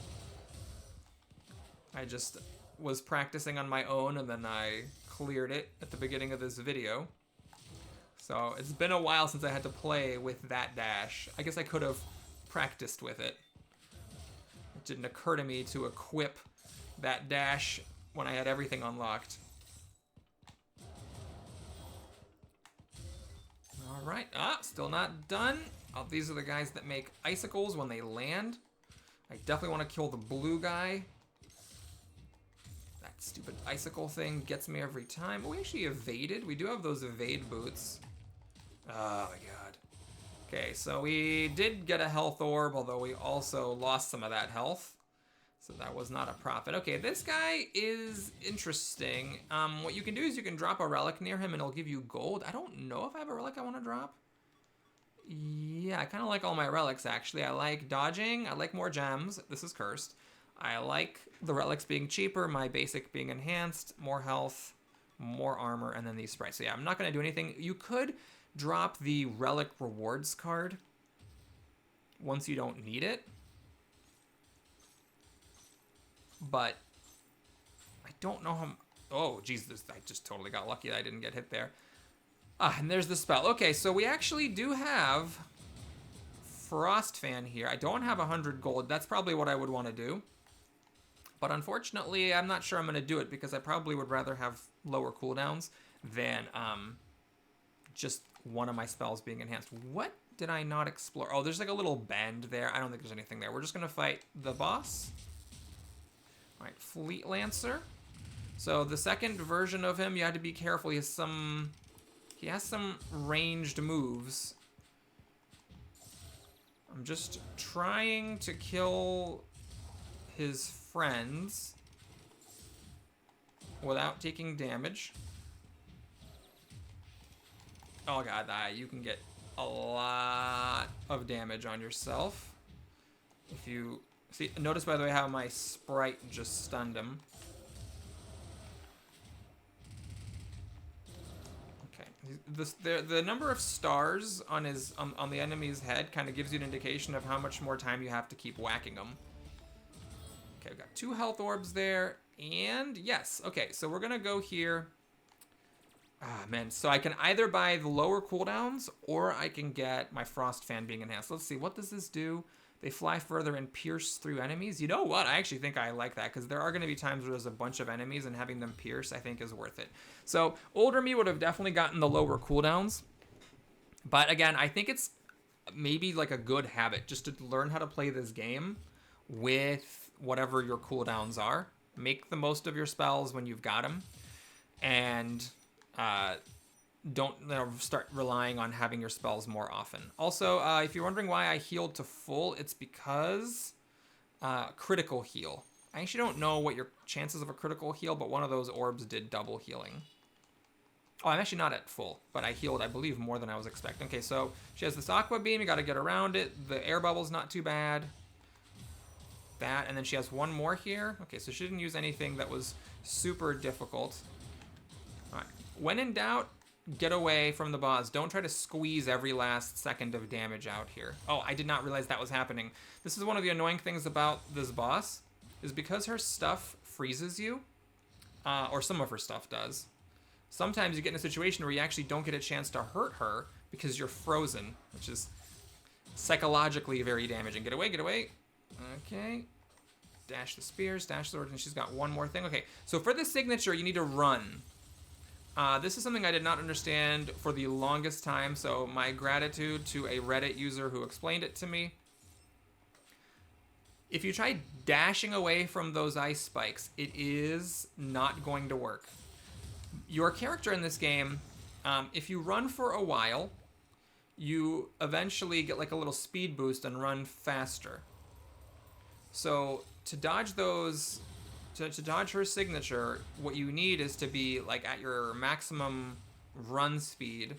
I just was practicing on my own and then I cleared it at the beginning of this video. So it's been a while since I had to play with that dash. I guess I could have practiced with it. It didn't occur to me to equip that dash when I had everything unlocked. Alright, still not done. Oh, these are the guys that make icicles when they land. I definitely want to kill the blue guy. That stupid icicle thing gets me every time. Oh, we actually evaded. We do have those evade boots. Oh my god. Okay, so we did get a health orb, although we also lost some of that health. So that was not a profit. Okay, this guy is interesting. What you can do is you can drop a relic near him and it'll give you gold. I don't know if I have a relic I want to drop. Yeah, I kind of like all my relics, actually. I like dodging. I like more gems. This is cursed. I like the relics being cheaper, my basic being enhanced, more health, more armor, and then these sprites. So yeah, I'm not going to do anything. You could drop the relic rewards card once you don't need it. But I don't know how... Oh, Jesus, I just totally got lucky that I didn't get hit there. And there's the spell. Okay, so we actually do have Frostfan here. I don't have 100 gold. That's probably what I would want to do. But unfortunately, I'm not sure I'm going to do it because I probably would rather have lower cooldowns than just one of my spells being enhanced. What did I not explore? Oh, there's like a little bend there. I don't think there's anything there. We're just going to fight the boss. All right, Fleet Lancer. So the second version of him, you had to be careful. He has some ranged moves. I'm just trying to kill his friends without taking damage. Oh god, you can get a lot of damage on yourself. If you see, notice by the way how my sprite just stunned him. Okay, the number of stars on his on the enemy's head kind of gives you an indication of how much more time you have to keep whacking him. Okay, we've got 2 health orbs there, and yes, okay, so we're gonna go here. Ah, man, so I can either buy the lower cooldowns, or I can get my Frost Fan being enhanced. Let's see, what does this do? They fly further and pierce through enemies. You know what? I actually think I like that, because there are going to be times where there's a bunch of enemies, and having them pierce, I think, is worth it. So, older me would have definitely gotten the lower cooldowns. But again, I think it's maybe like a good habit, just to learn how to play this game with whatever your cooldowns are. Make the most of your spells when you've got them. And don't start relying on having your spells more often. Also, if you're wondering why I healed to full, it's because critical heal. I actually don't know what your chances of a critical heal, but one of those orbs did double healing. Oh, I'm actually not at full, but I healed, I believe, more than I was expecting. Okay, so she has this Aqua Beam. You got to get around it. The air bubble's not too bad. That, and then she has one more here. Okay, so she didn't use anything that was super difficult. All right. When in doubt, get away from the boss. Don't try to squeeze every last second of damage out here. Oh, I did not realize that was happening. This is one of the annoying things about this boss, is because her stuff freezes you, or some of her stuff does. Sometimes you get in a situation where you actually don't get a chance to hurt her because you're frozen, which is psychologically very damaging. Get away, get away. Okay. Dash the spears, dash the sword, and she's got one more thing. Okay, so for the signature, you need to run. This is something I did not understand for the longest time, so my gratitude to a Reddit user who explained it to me. If you try dashing away from those ice spikes, it is not going to work. Your character in this game, if you run for a while, you eventually get like a little speed boost and run faster. So to dodge those, to dodge her signature, what you need is to be like at your maximum run speed.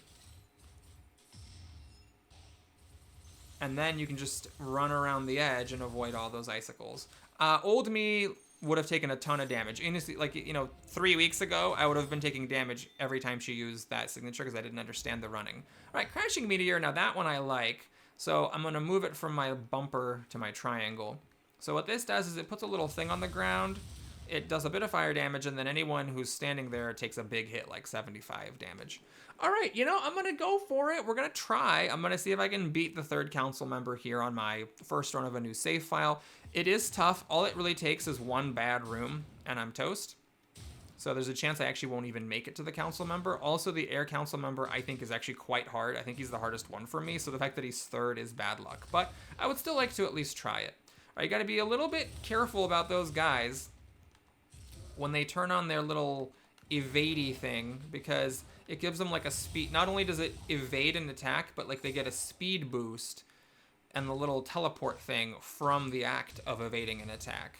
And then you can just run around the edge and avoid all those icicles. Old me would have taken a ton of damage. Honestly, like, you know, 3 weeks ago, I would have been taking damage every time she used that signature because I didn't understand the running. All right, Crashing Meteor. Now that one I like. So I'm going to move it from my bumper to my triangle. So what this does is it puts a little thing on the ground. It does a bit of fire damage, and then anyone who's standing there takes a big hit, like 75 damage. All right, you know, I'm going to go for it. We're going to try. I'm going to see if I can beat the third council member here on my first run of a new save file. It is tough. All it really takes is one bad room, and I'm toast. So there's a chance I actually won't even make it to the council member. Also, the air council member, I think, is actually quite hard. I think he's the hardest one for me, so the fact that he's third is bad luck. But I would still like to at least try it. All right, you got to be a little bit careful about those guys when they turn on their little evadey thing, because it gives them like a speed. Not only does it evade an attack, but like they get a speed boost and the little teleport thing from the act of evading an attack.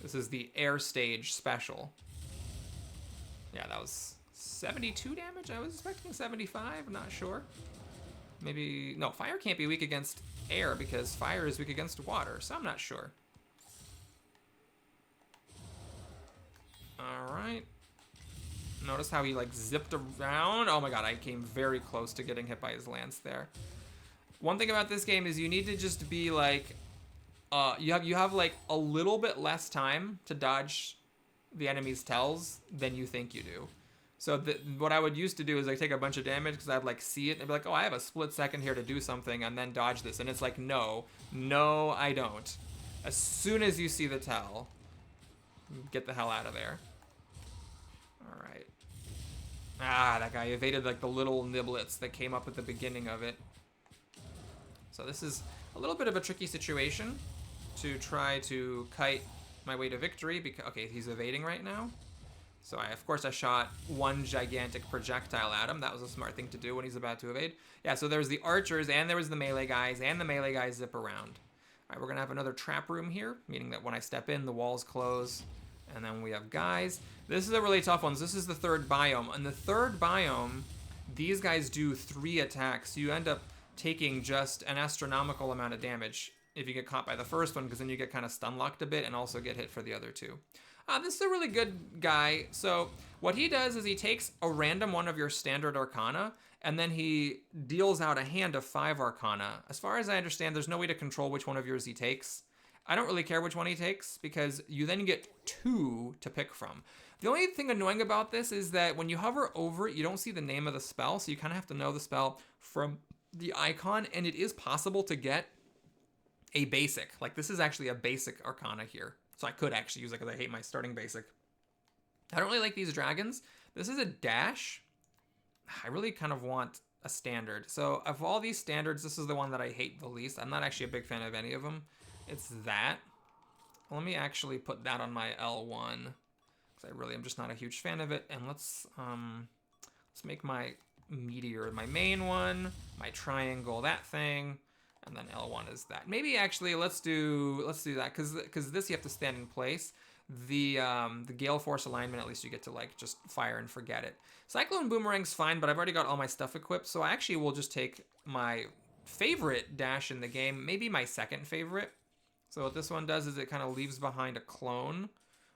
This is the air stage special. Yeah, that was 72 damage. I was expecting 75, I'm not sure. Maybe, no, fire can't be weak against air because fire is weak against water, so I'm not sure. All right. Notice how he like zipped around. Oh my god, I came very close to getting hit by his lance there. One thing about this game is you need to just be like, you have like a little bit less time to dodge the enemy's tells than you think you do. So what I would used to do is like take a bunch of damage because I'd like see it and be like, oh, I have a split second here to do something and then dodge this. And it's like, no, I don't. As soon as you see the tell, get the hell out of there. All right. Ah, that guy evaded like the little niblets that came up at the beginning of it. So this is a little bit of a tricky situation to try to kite my way to victory. Because, okay, he's evading right now. So of course I shot one gigantic projectile at him. That was a smart thing to do when he's about to evade. Yeah, so there's the archers and there was the melee guys, and the melee guys zip around. All right, we're gonna have another trap room here, meaning that when I step in, the walls close. And then we have guys. This is a really tough one. This is the third biome. And the third biome, these guys do 3 attacks. So you end up taking just an astronomical amount of damage if you get caught by the first one, because then you get kind of stun locked a bit and also get hit for the other 2. This is a really good guy. So what he does is he takes a random one of your standard arcana, and then he deals out a hand of 5 arcana. As far as I understand, there's no way to control which one of yours he takes. I don't really care which one he takes, because you then get 2 to pick from. The only thing annoying about this is that when you hover over it, you don't see the name of the spell, so you kind of have to know the spell from the icon, and it is possible to get a basic. Like, this is actually a basic arcana here. So I could actually use it because I hate my starting basic. I don't really like these dragons. This is a dash. I really kind of want a standard. So of all these standards, this is the one that I hate the least. I'm not actually a big fan of any of them. It's that. Let me actually put that on my L1, because I really am just not a huge fan of it. And let's make my meteor my main one, my triangle that thing, and then L1 is that. Maybe actually let's do that, because this you have to stand in place. The Gale Force alignment, at least you get to like just fire and forget it. Cyclone Boomerang's fine, but I've already got all my stuff equipped, so I actually will just take my favorite dash in the game, maybe my second favorite. So what this one does is it kind of leaves behind a clone,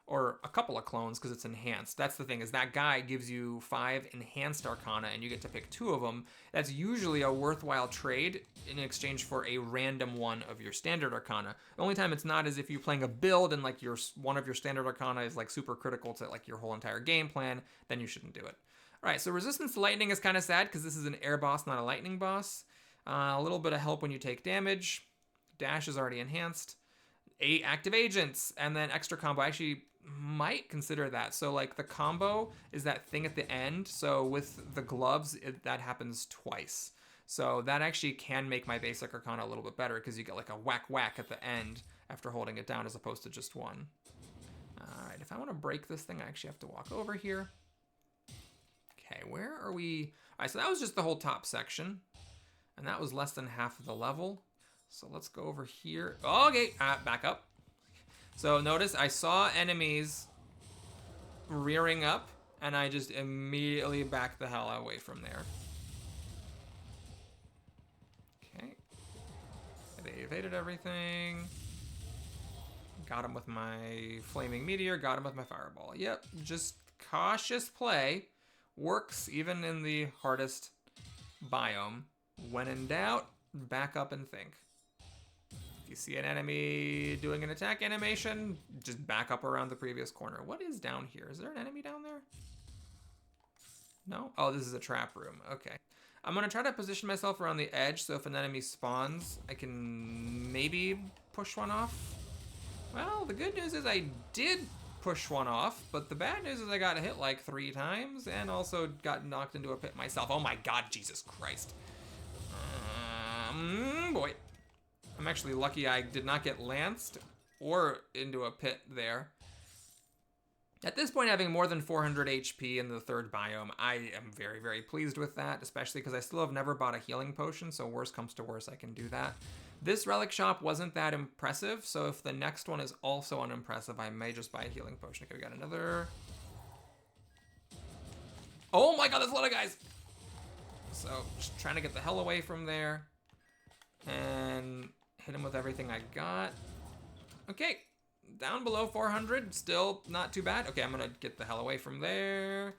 or a couple of clones, because it's enhanced. That's the thing, is that guy gives you 5 enhanced arcana, and you get to pick 2 of them. That's usually a worthwhile trade in exchange for a random one of your standard arcana. The only time it's not is if you're playing a build and like one of your standard arcana is like super critical to like your whole entire game plan, then you shouldn't do it. All right, so resistance to lightning is kind of sad because this is an air boss, not a lightning boss. A little bit of help when you take damage. Dash is already enhanced. 8 active agents, and then extra combo. I actually might consider that. So like the combo is that thing at the end. So with the gloves, that happens twice. So that actually can make my basic arcana a little bit better, because you get like a whack whack at the end after holding it down as opposed to just one. All right, if I want to break this thing, I actually have to walk over here. Okay, where are we? All right, so that was just the whole top section, and that was less than half of the level. So let's go over here. Okay, back up. So notice I saw enemies rearing up, and I just immediately backed the hell away from there. Okay. They evaded everything. Got him with my flaming meteor, got him with my fireball. Yep, just cautious play works even in the hardest biome. When in doubt, back up and think. You see an enemy doing an attack animation, just back up around the previous corner. What is down here? Is there an enemy down there? No? Oh, this is a trap room. Okay. I'm going to try to position myself around the edge, so if an enemy spawns, I can maybe push one off. Well, the good news is I did push one off, but the bad news is I got hit like 3 times and also got knocked into a pit myself. Oh my god, Jesus Christ. Boy. I'm actually lucky I did not get lanced or into a pit there. At this point, having more than 400 HP in the third biome, I am very, very pleased with that, especially because I still have never bought a healing potion, so worst comes to worst, I can do that. This relic shop wasn't that impressive, so if the next one is also unimpressive, I may just buy a healing potion. Okay, we got another... Oh my god, there's a lot of guys! So, just trying to get the hell away from there. And... hit him with everything I got. Okay, down below 400, still not too bad. Okay, I'm gonna get the hell away from there.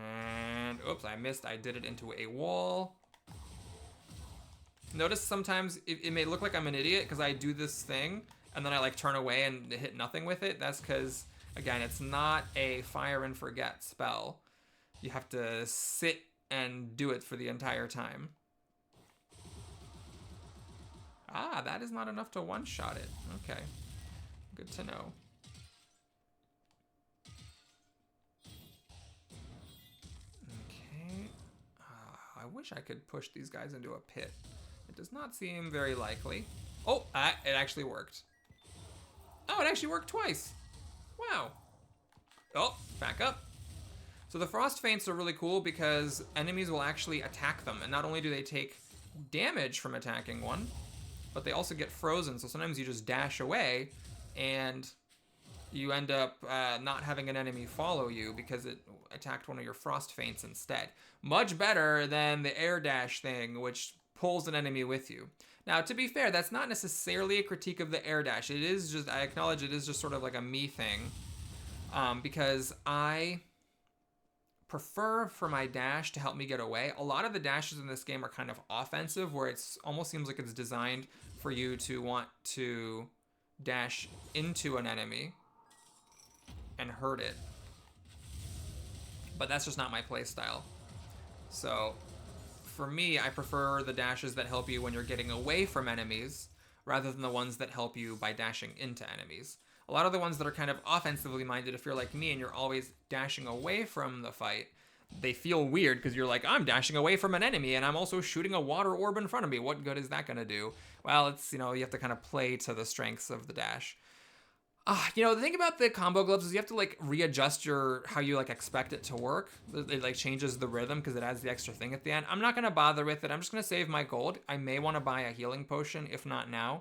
And, oops, I missed. I did it into a wall. Notice sometimes it may look like I'm an idiot because I do this thing and then I like turn away and hit nothing with it. That's because, again, it's not a fire and forget spell. You have to sit and do it for the entire time. Ah, that is not enough to one-shot it. Okay, good to know. Okay, I wish I could push these guys into a pit. It does not seem very likely. Oh, it actually worked. Oh, it actually worked twice. Wow. Oh, back up. So the frost feints are really cool because enemies will actually attack them, and not only do they take damage from attacking one, but they also get frozen, so sometimes you just dash away, and you end up not having an enemy follow you because it attacked one of your frost feints instead. Much better than the air dash thing, which pulls an enemy with you. Now, to be fair, that's not necessarily a critique of the air dash. It is just, I acknowledge it is just sort of like a me thing, because I prefer for my dash to help me get away. A lot of the dashes in this game are kind of offensive, where it's almost seems like it's designed for you to want to dash into an enemy and hurt it. But that's just not my playstyle. So for me, I prefer the dashes that help you when you're getting away from enemies rather than the ones that help you by dashing into enemies. A lot of the ones that are kind of offensively minded, if you're like me and you're always dashing away from the fight, they feel weird because you're like, I'm dashing away from an enemy and I'm also shooting a water orb in front of me. What good is that going to do? Well, it's, you have to kind of play to the strengths of the dash. The thing about the combo gloves is you have to like readjust how you like expect it to work. It like changes the rhythm because it adds the extra thing at the end. I'm not gonna bother with it. I'm just gonna save my gold. I may want to buy a healing potion, if not now,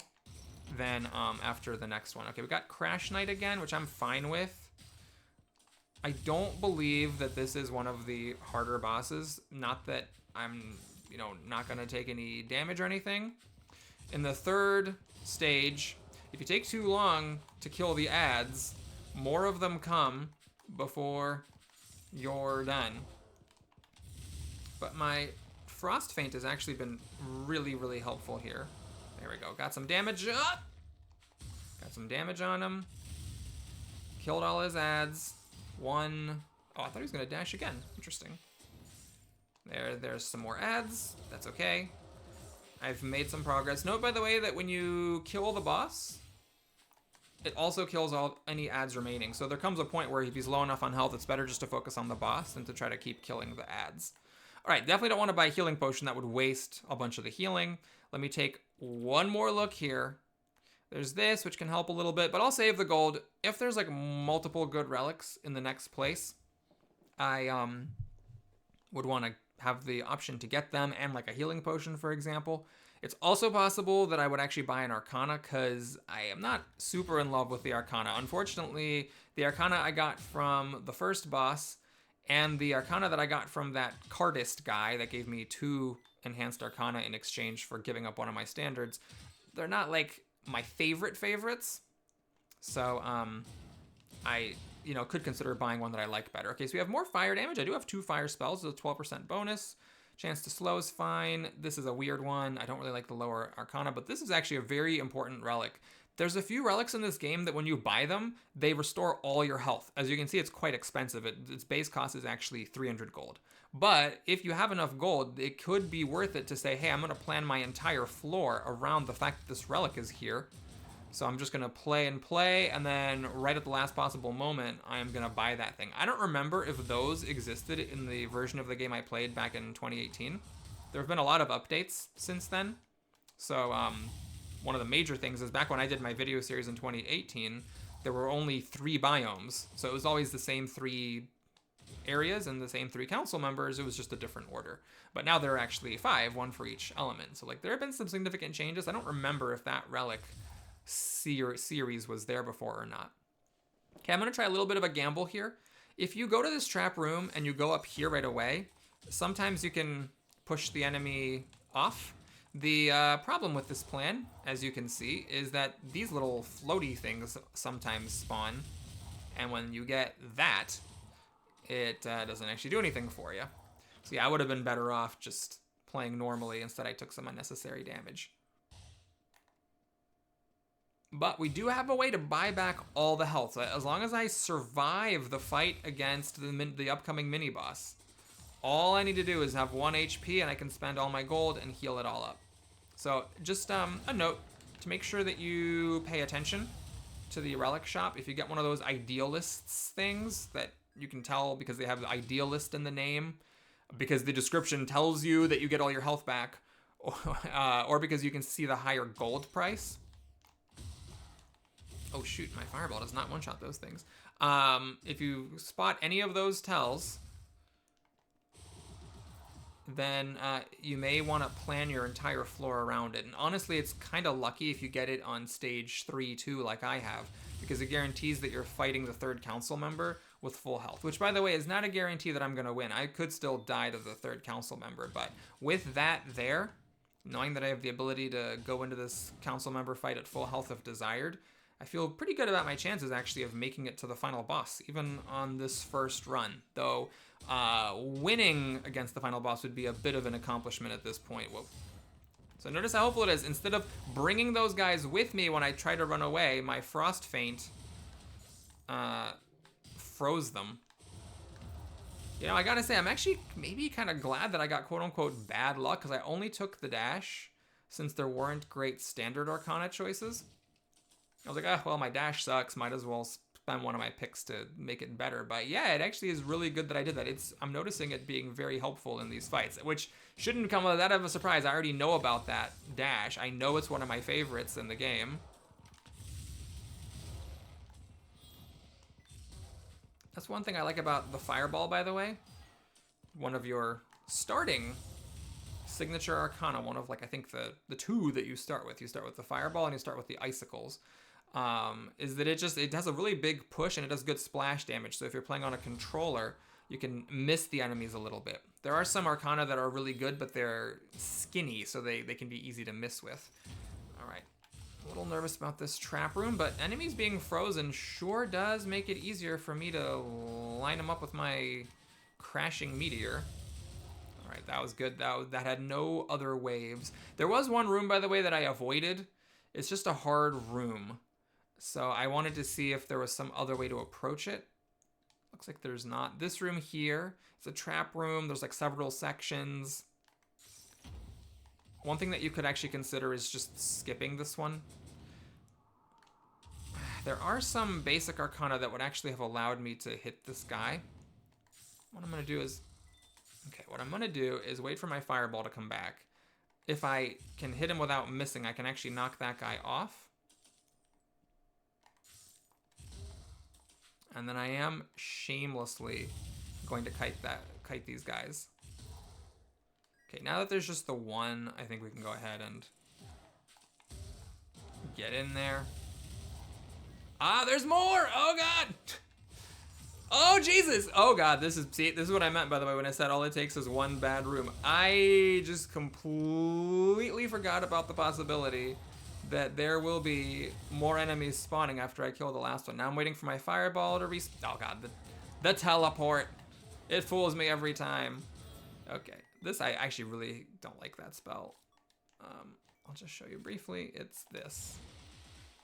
then after the next one. Okay, we got Crash Knight again, which I'm fine with. I don't believe that this is one of the harder bosses. Not that I'm, not gonna take any damage or anything. In the third stage, if you take too long to kill the ads, more of them come before you're done. But my Frost Feint has actually been really, really helpful here. There we go. Got some damage. Got some damage on him. Killed all his ads. One. Oh, I thought he was going to dash again. Interesting. There's some more ads. That's okay. I've made some progress. Note, by the way, that when you kill the boss, it also kills any ads remaining. So there comes a point where if he's low enough on health, it's better just to focus on the boss than to try to keep killing the ads. All right, definitely don't want to buy a healing potion. That would waste a bunch of the healing. Let me take one more look here. There's this, which can help a little bit, but I'll save the gold. If there's like multiple good relics in the next place, I would want to have the option to get them and like a healing potion, for example. It's also possible that I would actually buy an Arcana because I am not super in love with the Arcana. Unfortunately, the Arcana I got from the first boss and the Arcana that I got from that cardist guy that gave me 2 enhanced Arcana in exchange for giving up one of my standards, they're not like my favorites. So I could consider buying one that I like better. Okay, so we have more fire damage. I do have 2 fire spells with a 12% bonus. Chance to slow is fine. This is a weird one. I don't really like the lower Arcana, but this is actually a very important relic. There's a few relics in this game that when you buy them, they restore all your health. As you can see, it's quite expensive. Its base cost is actually 300 gold. But if you have enough gold, it could be worth it to say, hey, I'm going to plan my entire floor around the fact that this relic is here. So I'm just going to play, and then right at the last possible moment, I'm going to buy that thing. I don't remember if those existed in the version of the game I played back in 2018. There have been a lot of updates since then. So one of the major things is back when I did my video series in 2018, there were only 3 biomes. So it was always the same 3 areas and the same 3 council members. It was just a different order. But now there are actually 5, 1 for each element. So like there have been some significant changes. I don't remember if that relic series was there before or not. Okay, I'm going to try a little bit of a gamble here. If you go to this trap room and you go up here right away, sometimes you can push the enemy off. The problem with this plan, as you can see, is that these little floaty things sometimes spawn, and when you get that, it doesn't actually do anything for you. So yeah, I would have been better off just playing normally. Instead, I took some unnecessary damage. But we do have a way to buy back all the health. So as long as I survive the fight against the upcoming mini-boss, all I need to do is have 1 HP and I can spend all my gold and heal it all up. So just a note to make sure that you pay attention to the relic shop. If you get one of those idealists things that you can tell because they have the idealist in the name, because the description tells you that you get all your health back, or because you can see the higher gold price. Oh shoot, my fireball does not one-shot those things. If you spot any of those tells, then you may want to plan your entire floor around it. And honestly, it's kind of lucky if you get it on stage 3 too, like I have, because it guarantees that you're fighting the third council member with full health, which, by the way, is not a guarantee that I'm going to win. I could still die to the third council member, but with that there, knowing that I have the ability to go into this council member fight at full health if desired, I feel pretty good about my chances, actually, of making it to the final boss, even on this first run. Though, winning against the final boss would be a bit of an accomplishment at this point. Whoa. So notice how helpful it is. Instead of bringing those guys with me when I try to run away, my Frost Feint froze them. You know, I gotta say, I'm actually maybe kind of glad that I got quote-unquote bad luck, because I only took the dash since there weren't great standard Arcana choices. I was like, oh, well, my dash sucks. Might as well spend one of my picks to make it better. But yeah, it actually is really good that I did that. I'm noticing it being very helpful in these fights, which shouldn't come that of a surprise. I already know about that dash. I know it's one of my favorites in the game. That's one thing I like about the Fireball, by the way. One of your starting signature Arcana, one of, like, I think the two that you start with. You start with the Fireball and you start with the Icicles. Is that it has a really big push and it does good splash damage. So if you're playing on a controller, you can miss the enemies a little bit. There are some Arcana that are really good, but they're skinny, so they can be easy to miss with. All right. A little nervous about this trap room, but enemies being frozen sure does make it easier for me to line them up with my crashing meteor. All right, that was good. That had no other waves. There was one room, by the way, that I avoided. It's just a hard room. So I wanted to see if there was some other way to approach it. Looks like there's not. This room here, it's a trap room. There's like several sections. One thing that you could actually consider is just skipping this one. There are some basic Arcana that would actually have allowed me to hit this guy. What I'm going to do is... Okay, what I'm going to do is wait for my Fireball to come back. If I can hit him without missing, I can actually knock that guy off. And then I am shamelessly going to kite these guys. Okay, now that there's just the one, I think we can go ahead and get in there. Ah, there's more! Oh god! Oh Jesus! Oh god, this is what I meant, by the way, when I said all it takes is one bad room. I just completely forgot about the possibility that there will be more enemies spawning after I kill the last one. Now I'm waiting for my Fireball to oh god, the teleport. It fools me every time. Okay, this, I actually really don't like that spell. I'll just show you briefly. It's this.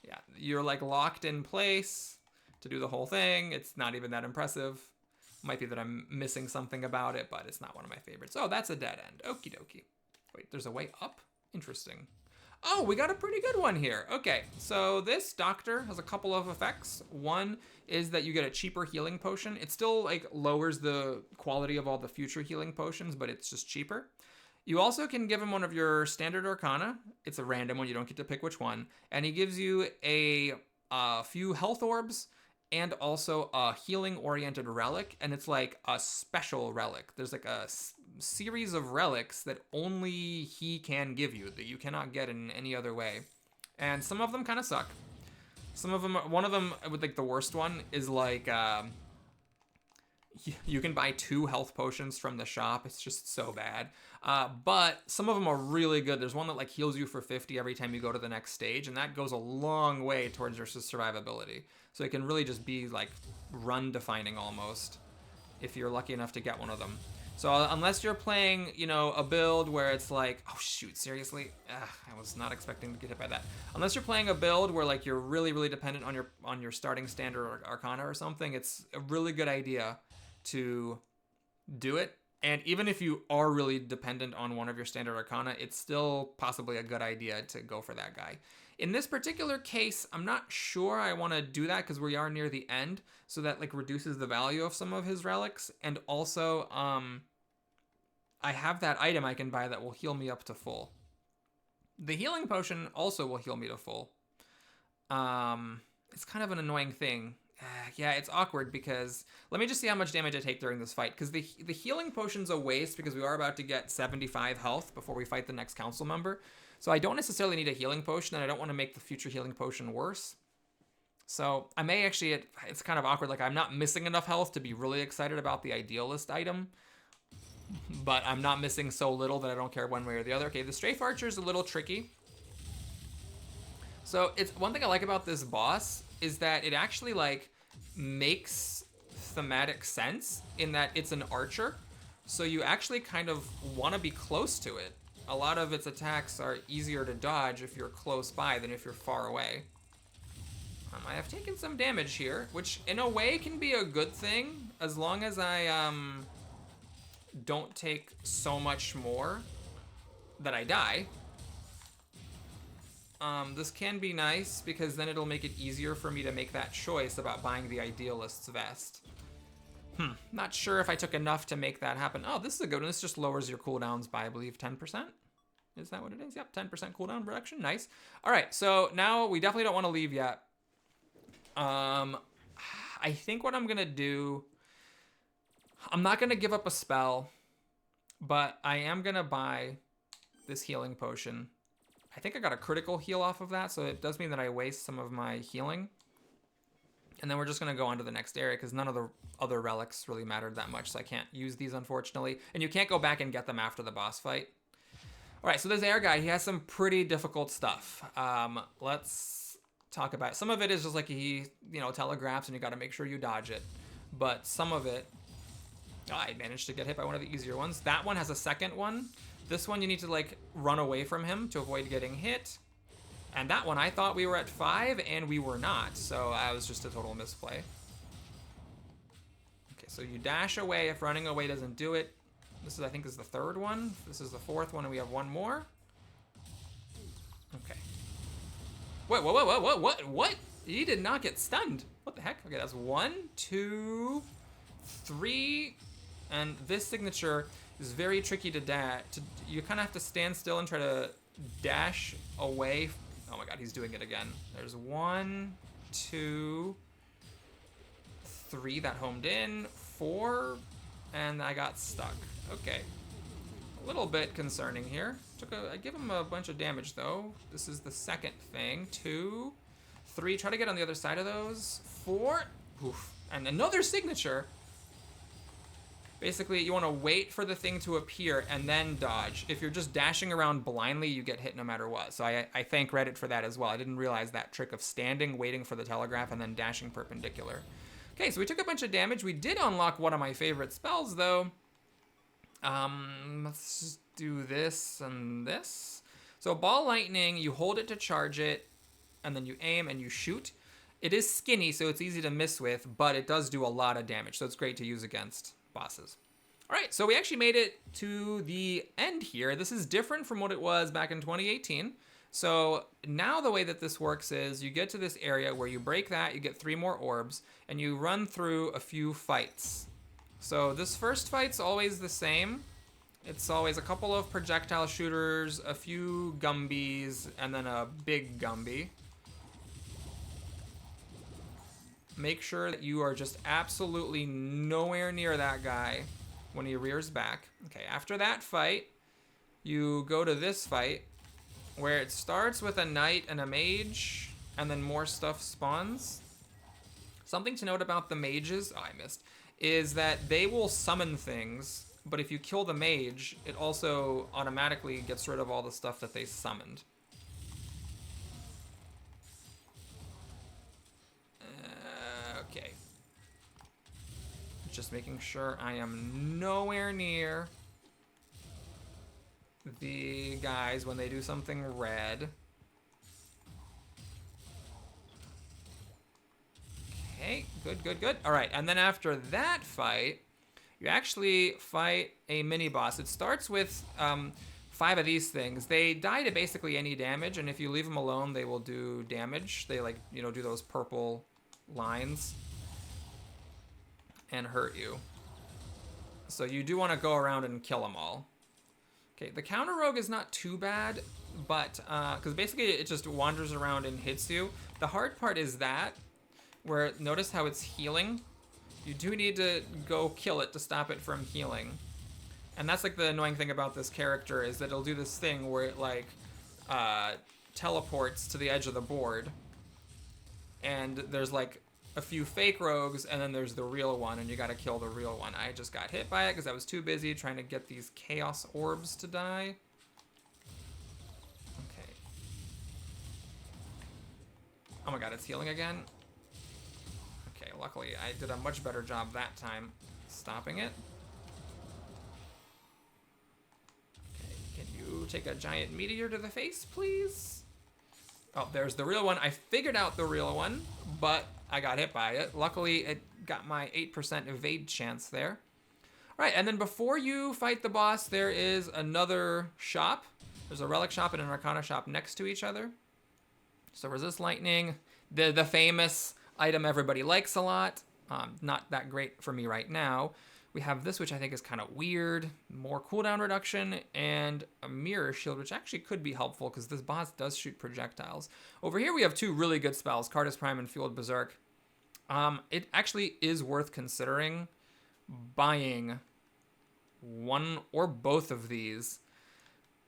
Yeah, you're like locked in place to do the whole thing. It's not even that impressive. Might be that I'm missing something about it, but it's not one of my favorites. Oh, that's a dead end. Okie dokie. Wait, there's a way up? Interesting. Oh, we got a pretty good one here. Okay, so this doctor has a couple of effects. One is that you get a cheaper healing potion. It still like lowers the quality of all the future healing potions, but it's just cheaper. You also can give him one of your standard Arcana. It's a random one, you don't get to pick which one. And he gives you a few health orbs and also a healing-oriented relic, and it's like a special relic. There's like a series of relics that only he can give you, that you cannot get in any other way. And some of them kind of suck. Some of them, one of them, with like the worst one, is like, you can buy 2 health potions from the shop. It's just so bad. But some of them are really good. There's one that like heals you for 50 every time you go to the next stage, and that goes a long way towards your survivability. So it can really just be like run defining almost, if you're lucky enough to get one of them. So unless you're playing, you know, a build where it's like, oh shoot, seriously? I was not expecting to get hit by that. Unless you're playing a build where like you're really, really dependent on your starting standard Arcana or something, it's a really good idea to do it. And even if you are really dependent on one of your standard Arcana, it's still possibly a good idea to go for that guy. In this particular case, I'm not sure I want to do that because we are near the end, so that like reduces the value of some of his relics. And also, I have that item I can buy that will heal me up to full. The healing potion also will heal me to full. It's kind of an annoying thing. Yeah, it's awkward because let me just see how much damage I take during this fight, because the healing potion's a waste because we are about to get 75 health before we fight the next council member. So I don't necessarily need a healing potion, and I don't want to make the future healing potion worse. So I may actually, it's kind of awkward. Like I'm not missing enough health to be really excited about the Idealist item, but I'm not missing so little that I don't care one way or the other. Okay, the Strafe Archer is a little tricky. So it's one thing I like about this boss is that it actually like makes thematic sense in that it's an archer. So you actually kind of want to be close to it. A lot of its attacks are easier to dodge if you're close by than if you're far away. I have taken some damage here, which in a way can be a good thing as long as I don't take so much more that I die. This can be nice because then it'll make it easier for me to make that choice about buying the Idealist's vest. Not sure if I took enough to make that happen. Oh, this is a good one. This just lowers your cooldowns by, I believe, 10%. Is that what it is? Yep, 10% cooldown reduction. Nice. All right, so now we definitely don't want to leave yet. I think what I'm gonna do, I'm not gonna give up a spell, but I am gonna buy this healing potion. I think I got a critical heal off of that, so it does mean that I waste some of my healing. And then we're just gonna go on to the next area because none of the other relics really mattered that much, so I can't use these unfortunately. And you can't go back and get them after the boss fight. All right, so this air guy, he has some pretty difficult stuff. Let's talk about it. Some of it is just like he, telegraphs and you got to make sure you dodge it. But some of it, I managed to get hit by one of the easier ones. That one has a second one. This one you need to like run away from him to avoid getting hit. And that one I thought we were at 5 and we were not. So that was just a total misplay. Okay, so you dash away if running away doesn't do it. This is, I think, is the third one. This is the fourth one and we have one more. Okay. Wait, what? He did not get stunned. What the heck? Okay, that's 1, 2, 3, and this signature is very tricky to dash. You kind of have to stand still and try to dash away. Oh my god, he's doing it again. There's 1, 2, 3 that homed in, 4, and I got stuck. Okay. A little bit concerning here. I give him a bunch of damage though. This is the second thing. 2, 3. Try to get on the other side of those. 4. Oof. And another signature. Basically, you want to wait for the thing to appear and then dodge. If you're just dashing around blindly, you get hit no matter what. So I thank Reddit for that as well. I didn't realize that trick of standing, waiting for the telegraph, and then dashing perpendicular. Okay, so we took a bunch of damage. We did unlock one of my favorite spells though. Let's just do this and this. So ball lightning, you hold it to charge it, and then you aim and you shoot. It is skinny, so it's easy to miss with, but it does do a lot of damage, so it's great to use against bosses. All right, so we actually made it to the end here. This is different from what it was back in 2018. So now the way that this works is you get to this area where you break that, you get 3 more orbs, and you run through a few fights. So this first fight's always the same. It's always a couple of projectile shooters, a few Gumbies, and then a big Gumby. Make sure that you are just absolutely nowhere near that guy when he rears back. Okay, after that fight, you go to this fight where it starts with a knight and a mage, and then more stuff spawns. Something to note about the mages, I missed, is that they will summon things, but if you kill the mage, it also automatically gets rid of all the stuff that they summoned. Okay. Just making sure I am nowhere near the guys when they do something red. Okay, good. All right, and then after that fight, you actually fight a mini-boss. It starts with 5 of these things. They die to basically any damage, and if you leave them alone, they will do damage. They do those purple lines and hurt you. So you do want to go around and kill them all. Okay, the counter rogue is not too bad, but because basically it just wanders around and hits you. The hard part is that, where notice how it's healing. You do need to go kill it to stop it from healing. And that's like the annoying thing about this character is that it'll do this thing where it like teleports to the edge of the board. and there's like a few fake rogues, and then there's the real one, and you gotta kill the real one. I just got hit by it because I was too busy trying to get these chaos orbs to die. Okay. Oh my god, it's healing again. Okay, luckily I did a much better job that time stopping it. Okay, can you take a giant meteor to the face, please? Oh, there's the real one. I figured out the real one, but I got hit by it. Luckily, it got my 8% evade chance there. All right, and then before you fight the boss, there is another shop. There's a relic shop and an arcana shop next to each other. So resist lightning, the famous item everybody likes a lot. Not that great for me right now. We have this, which I think is kind of weird, more cooldown reduction, and a mirror shield, which actually could be helpful because this boss does shoot projectiles. Over here we have two really good spells, Cardus Prime and Fueled Berserk. It actually is worth considering buying one or both of these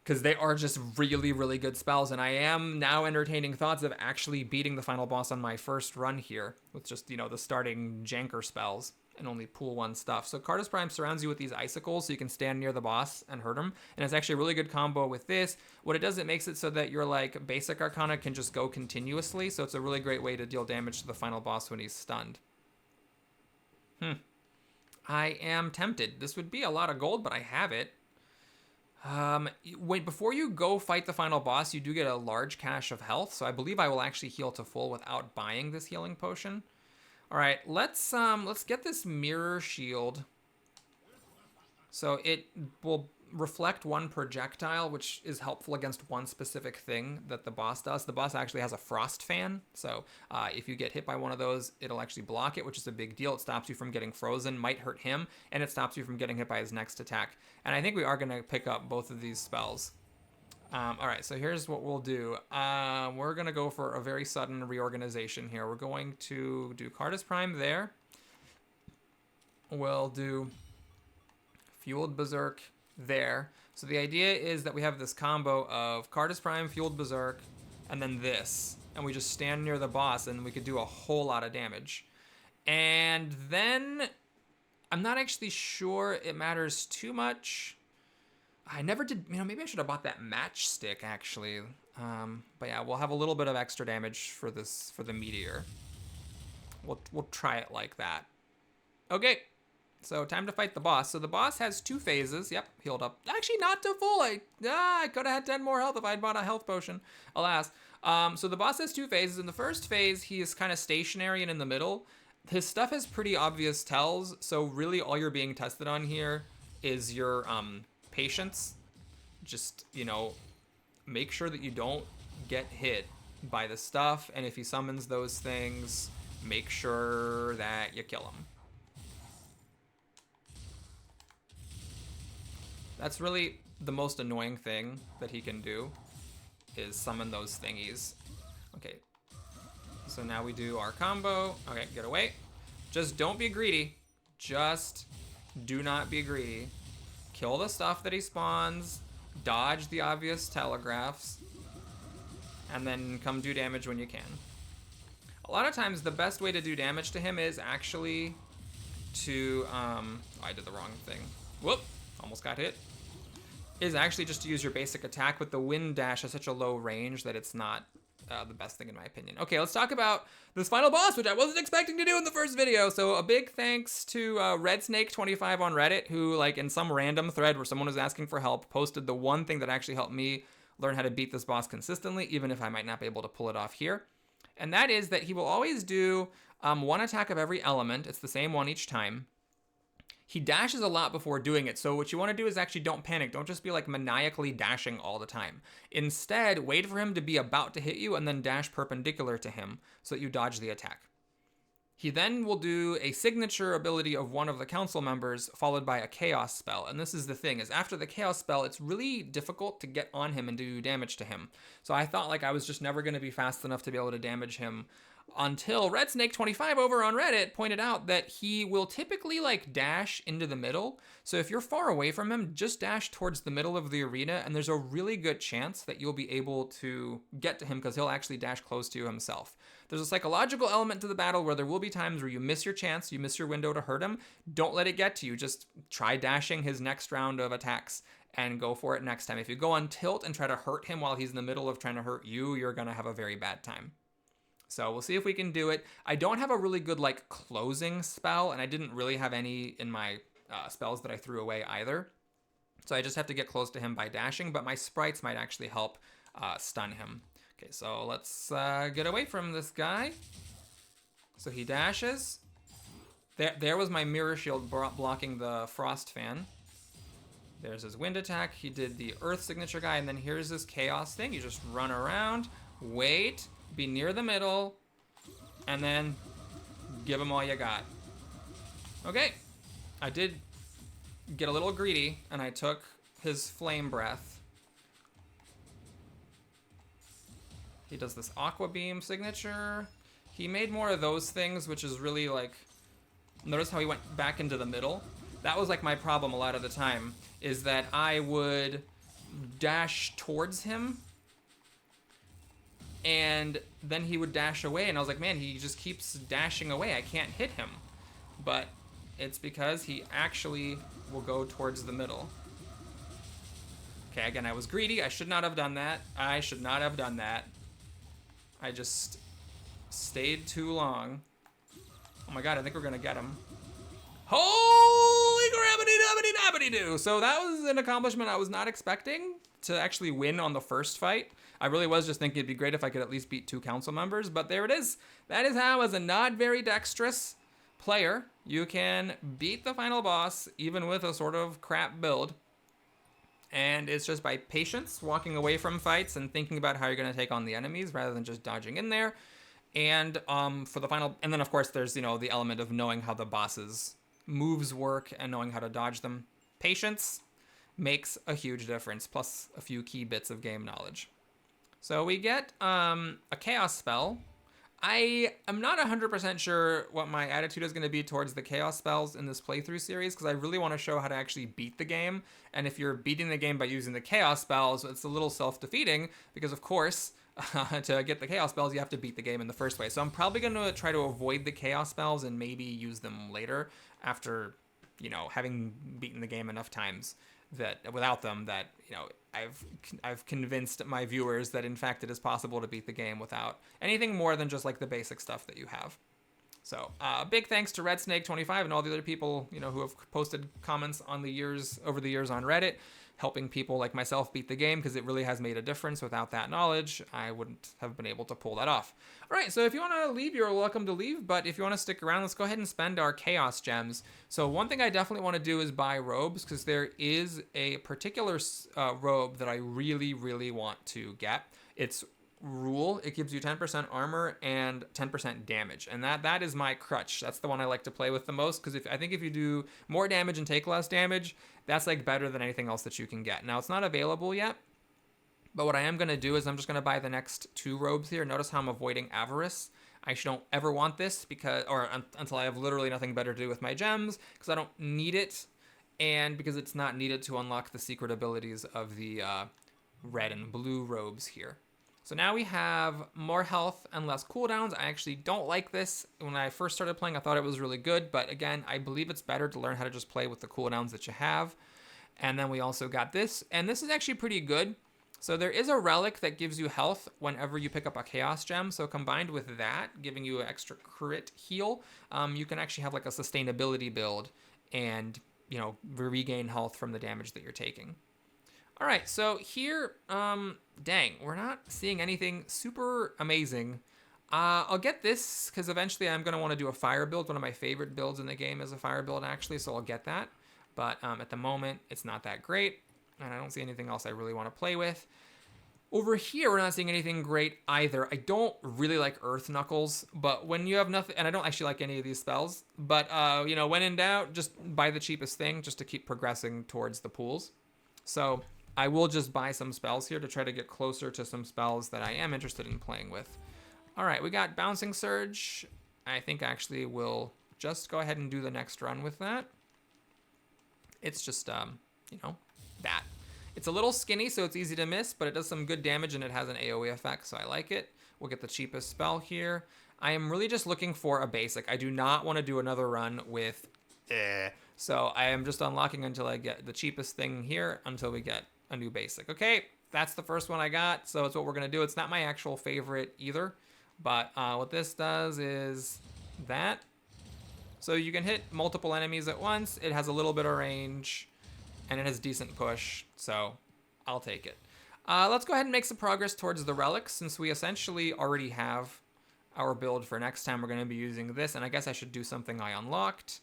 because they are just really, really good spells, and I am now entertaining thoughts of actually beating the final boss on my first run here with just, you know, the starting janker spells and only pool one stuff. So Cardus Prime surrounds you with these icicles so you can stand near the boss and hurt him. And it's actually a really good combo with this. What it does, it makes it so that your like basic Arcana can just go continuously. So it's a really great way to deal damage to the final boss when he's stunned. I am tempted. This would be a lot of gold, but I have it. Wait, before you go fight the final boss, you do get a large cache of health. So I believe I will actually heal to full without buying this healing potion. All right, let's get this mirror shield. So it will reflect one projectile, which is helpful against one specific thing that the boss does. The boss actually has a frost fan, so if you get hit by one of those, it'll actually block it, which is a big deal. It stops you from getting frozen, might hurt him, and it stops you from getting hit by his next attack. And I think we are going to pick up both of these spells. All right, so here's what we'll do. We're going to go for a very sudden reorganization here. We're going to do Cardus Prime there. We'll do Fueled Berserk there. So the idea is that we have this combo of Cardus Prime, Fueled Berserk, and then this. And we just stand near the boss, and we could do a whole lot of damage. And then, I'm not actually sure it matters too much. I never did, you know, maybe I should have bought that matchstick actually. But yeah, we'll have a little bit of extra damage for this, for the meteor. We'll try it like that. Okay, so time to fight the boss. So the boss has 2 phases. Yep, healed up. Actually, not to full. I could have had 10 more health if I'd bought a health potion. Alas. So the boss has 2 phases. In the first phase, he is kind of stationary and in the middle. His stuff has pretty obvious tells. So really, all you're being tested on here is your patience. Just, you know, make sure that you don't get hit by the stuff, and if he summons those things, make sure that you kill him. That's really the most annoying thing that he can do, is summon those thingies. Okay, so now we do our combo. Okay, get away. Just don't be greedy. Just do not be greedy. Kill the stuff that he spawns, dodge the obvious telegraphs, and then come do damage when you can. A lot of times the best way to do damage to him is actually to, I did the wrong thing. Whoop, almost got hit. Is actually just to use your basic attack, but the wind dash has such a low range that it's not the best thing in my opinion. Okay, let's talk about this final boss, which I wasn't expecting to do in the first video. So a big thanks to RedSnake25 on Reddit, who like in some random thread where someone was asking for help, posted the one thing that actually helped me learn how to beat this boss consistently, even if I might not be able to pull it off here. And that is that he will always do one attack of every element. It's the same one each time. He dashes a lot before doing it, so what you want to do is actually don't panic. Don't just be like maniacally dashing all the time. Instead, wait for him to be about to hit you and then dash perpendicular to him so that you dodge the attack. He then will do a signature ability of one of the council members followed by a chaos spell. And this is the thing, is after the chaos spell, it's really difficult to get on him and do damage to him. So I thought like I was just never going to be fast enough to be able to damage him until Red Snake 25 over on Reddit pointed out that he will typically like dash into the middle. So if you're far away from him, just dash towards the middle of the arena, and there's a really good chance that you'll be able to get to him because he'll actually dash close to you himself. There's a psychological element to the battle where there will be times where you miss your chance, you miss your window to hurt him. Don't let it get to you. Just try dashing his next round of attacks and go for it next time. If you go on tilt and try to hurt him while he's in the middle of trying to hurt you, you're going to have a very bad time. So we'll see if we can do it. I don't have a really good like closing spell, and I didn't really have any in my spells that I threw away either. So I just have to get close to him by dashing, but my sprites might actually help stun him. Okay, so let's get away from this guy. So he dashes. There was my mirror shield blocking the frost fan. There's his wind attack. He did the earth signature guy, and then here's this chaos thing. You just run around, wait, be near the middle, and then give him all you got. Okay, I did get a little greedy, and I took his flame breath. He does this aqua beam signature. He made more of those things, which is really like, notice how he went back into the middle? That was like my problem a lot of the time, is that I would dash towards him, and then he would dash away, and I was like, man, he just keeps dashing away. I can't hit him. But it's because he actually will go towards the middle. Okay, again, I was greedy. I should not have done that. I should not have done that. I just stayed too long. Oh my god, I think we're gonna get him. Holy grabbity-dabbity-dabbity-doo! So that was an accomplishment I was not expecting to actually win on the first fight. I really was just thinking it'd be great if I could at least beat 2 council members, but there it is. That is how, as a not very dexterous player, you can beat the final boss, even with a sort of crap build. And it's just by patience, walking away from fights and thinking about how you're going to take on the enemies rather than just dodging in there. And for the final, and then of course there's, you know, the element of knowing how the boss's moves work and knowing how to dodge them. Patience makes a huge difference, plus a few key bits of game knowledge. So we get a chaos spell. I am not 100% sure what my attitude is going to be towards the chaos spells in this playthrough series, because I really want to show how to actually beat the game. And if you're beating the game by using the chaos spells, it's a little self-defeating, because of course, to get the chaos spells, you have to beat the game in the first way. So I'm probably going to try to avoid the chaos spells and maybe use them later after, you know, having beaten the game enough times that without them, that, you know, I've convinced my viewers that in fact it is possible to beat the game without anything more than just like the basic stuff that you have. So big thanks to Red Snake 25 and all the other people, you know, who have posted comments on over the years on Reddit, helping people like myself beat the game, because it really has made a difference. Without that knowledge, I wouldn't have been able to pull that off. All right, so if you want to leave, you're welcome to leave, but if you want to stick around, let's go ahead and spend our Chaos Gems. So one thing I definitely want to do is buy robes, because there is a particular robe that I really, really want to get. It's Rule. It gives you 10% armor and 10% damage, and that is my crutch. That's the one I like to play with the most, because I think if you do more damage and take less damage, that's like better than anything else that you can get. Now it's not available yet, but what I am going to do is I'm just going to buy the next 2 robes here. Notice how I'm avoiding Avarice. I actually don't ever want this until I have literally nothing better to do with my gems, because I don't need it, and because it's not needed to unlock the secret abilities of the red and blue robes here. So now we have more health and less cooldowns. I actually don't like this. When I first started playing, I thought it was really good, but again, I believe it's better to learn how to just play with the cooldowns that you have. And then we also got this, and this is actually pretty good. So there is a relic that gives you health whenever you pick up a chaos gem. So combined with that, giving you an extra crit heal, you can actually have like a sustainability build and, you know, regain health from the damage that you're taking. All right, so here, dang, we're not seeing anything super amazing. I'll get this, because eventually I'm going to want to do a fire build. One of my favorite builds in the game is a fire build, actually, so I'll get that. But at the moment, it's not that great, and I don't see anything else I really want to play with. Over here, we're not seeing anything great either. I don't really like Earth Knuckles, but when you have nothing, and I don't actually like any of these spells, but, you know, when in doubt, just buy the cheapest thing just to keep progressing towards the pools. So I will just buy some spells here to try to get closer to some spells that I am interested in playing with. All right, we got Bouncing Surge. I think actually we'll just go ahead and do the next run with that. It's just, you know, that. It's a little skinny, so it's easy to miss, but it does some good damage and it has an AoE effect, so I like it. We'll get the cheapest spell here. I am really just looking for a basic. I do not want to do another run with so I am just unlocking until I get the cheapest thing here until we get a new basic. Okay, that's the first one I got, so it's what we're going to do. It's not my actual favorite either, but what this does is that. So you can hit multiple enemies at once. It has a little bit of range, and it has decent push, so I'll take it. Let's go ahead and make some progress towards the relics, since we essentially already have our build for next time. We're going to be using this, and I guess I should do something I unlocked.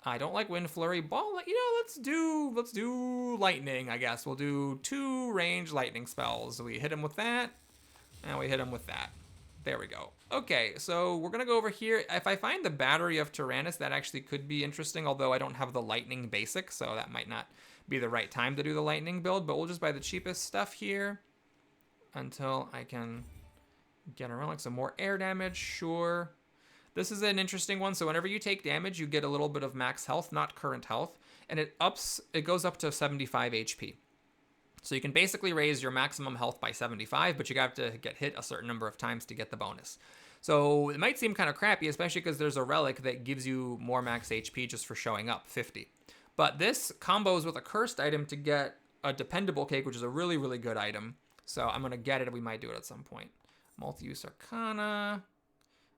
I don't like Wind Flurry. Ball, you know, let's do lightning, I guess. We'll do 2 range lightning spells. We hit him with that, and we hit him with that. There we go. Okay, so we're going to go over here. If I find the Battery of Tyrannus, that actually could be interesting, although I don't have the lightning basic, so that might not be the right time to do the lightning build, but we'll just buy the cheapest stuff here until I can get around like some more air damage. Sure. This is an interesting one. So whenever you take damage, you get a little bit of max health, not current health, and it goes up to 75 HP. So you can basically raise your maximum health by 75, but you have to get hit a certain number of times to get the bonus. So it might seem kind of crappy, especially because there's a relic that gives you more max HP just for showing up, 50. But this combos with a cursed item to get a dependable cake, which is a really, really good item. So I'm going to get it. We might do it at some point. Multi-use Arcana.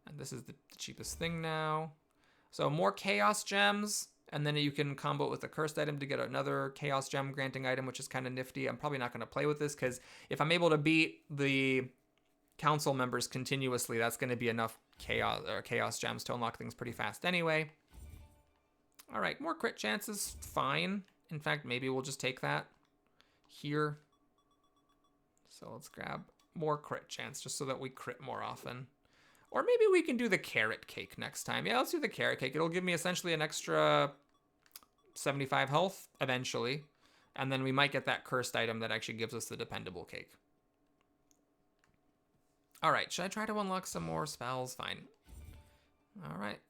And this is the cheapest thing now. So more Chaos Gems. And then you can combo it with a cursed item to get another Chaos Gem granting item, which is kind of nifty. I'm probably not going to play with this because if I'm able to beat the council members continuously, that's going to be enough Chaos Gems to unlock things pretty fast anyway. All right, more crit chances, fine. In fact, maybe we'll just take that here. So let's grab more crit chance just so that we crit more often. Or maybe we can do the carrot cake next time. Yeah, let's do the carrot cake. It'll give me essentially an extra 75 health eventually. And then we might get that cursed item that actually gives us the dependable cake. All right, should I try to unlock some more spells? Fine. All right.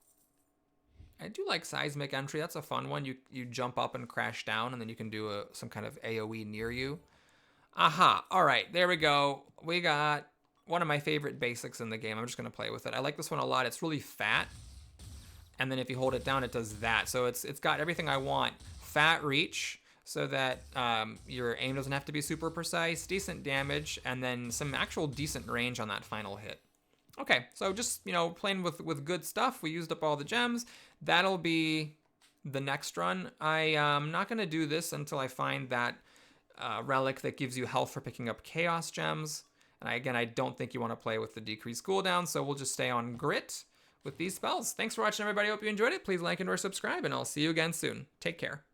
I do like Seismic Entry. That's a fun one. You jump up and crash down, and then you can do some kind of AoE near you. Aha. All right, there we go. We got one of my favorite basics in the game. I'm just going to play with it. I like this one a lot. It's really fat. And then if you hold it down, it does that. So it's got everything I want. Fat reach, so that your aim doesn't have to be super precise. Decent damage, and then some actual decent range on that final hit. Okay, so just, you know, playing with good stuff. We used up all the gems. That'll be the next run. I'm not going to do this until I find that relic that gives you health for picking up Chaos Gems. And again, I don't think you want to play with the decreased cooldown, so we'll just stay on Grit with these spells. Thanks for watching, everybody. Hope you enjoyed it. Please like and or subscribe, and I'll see you again soon. Take care.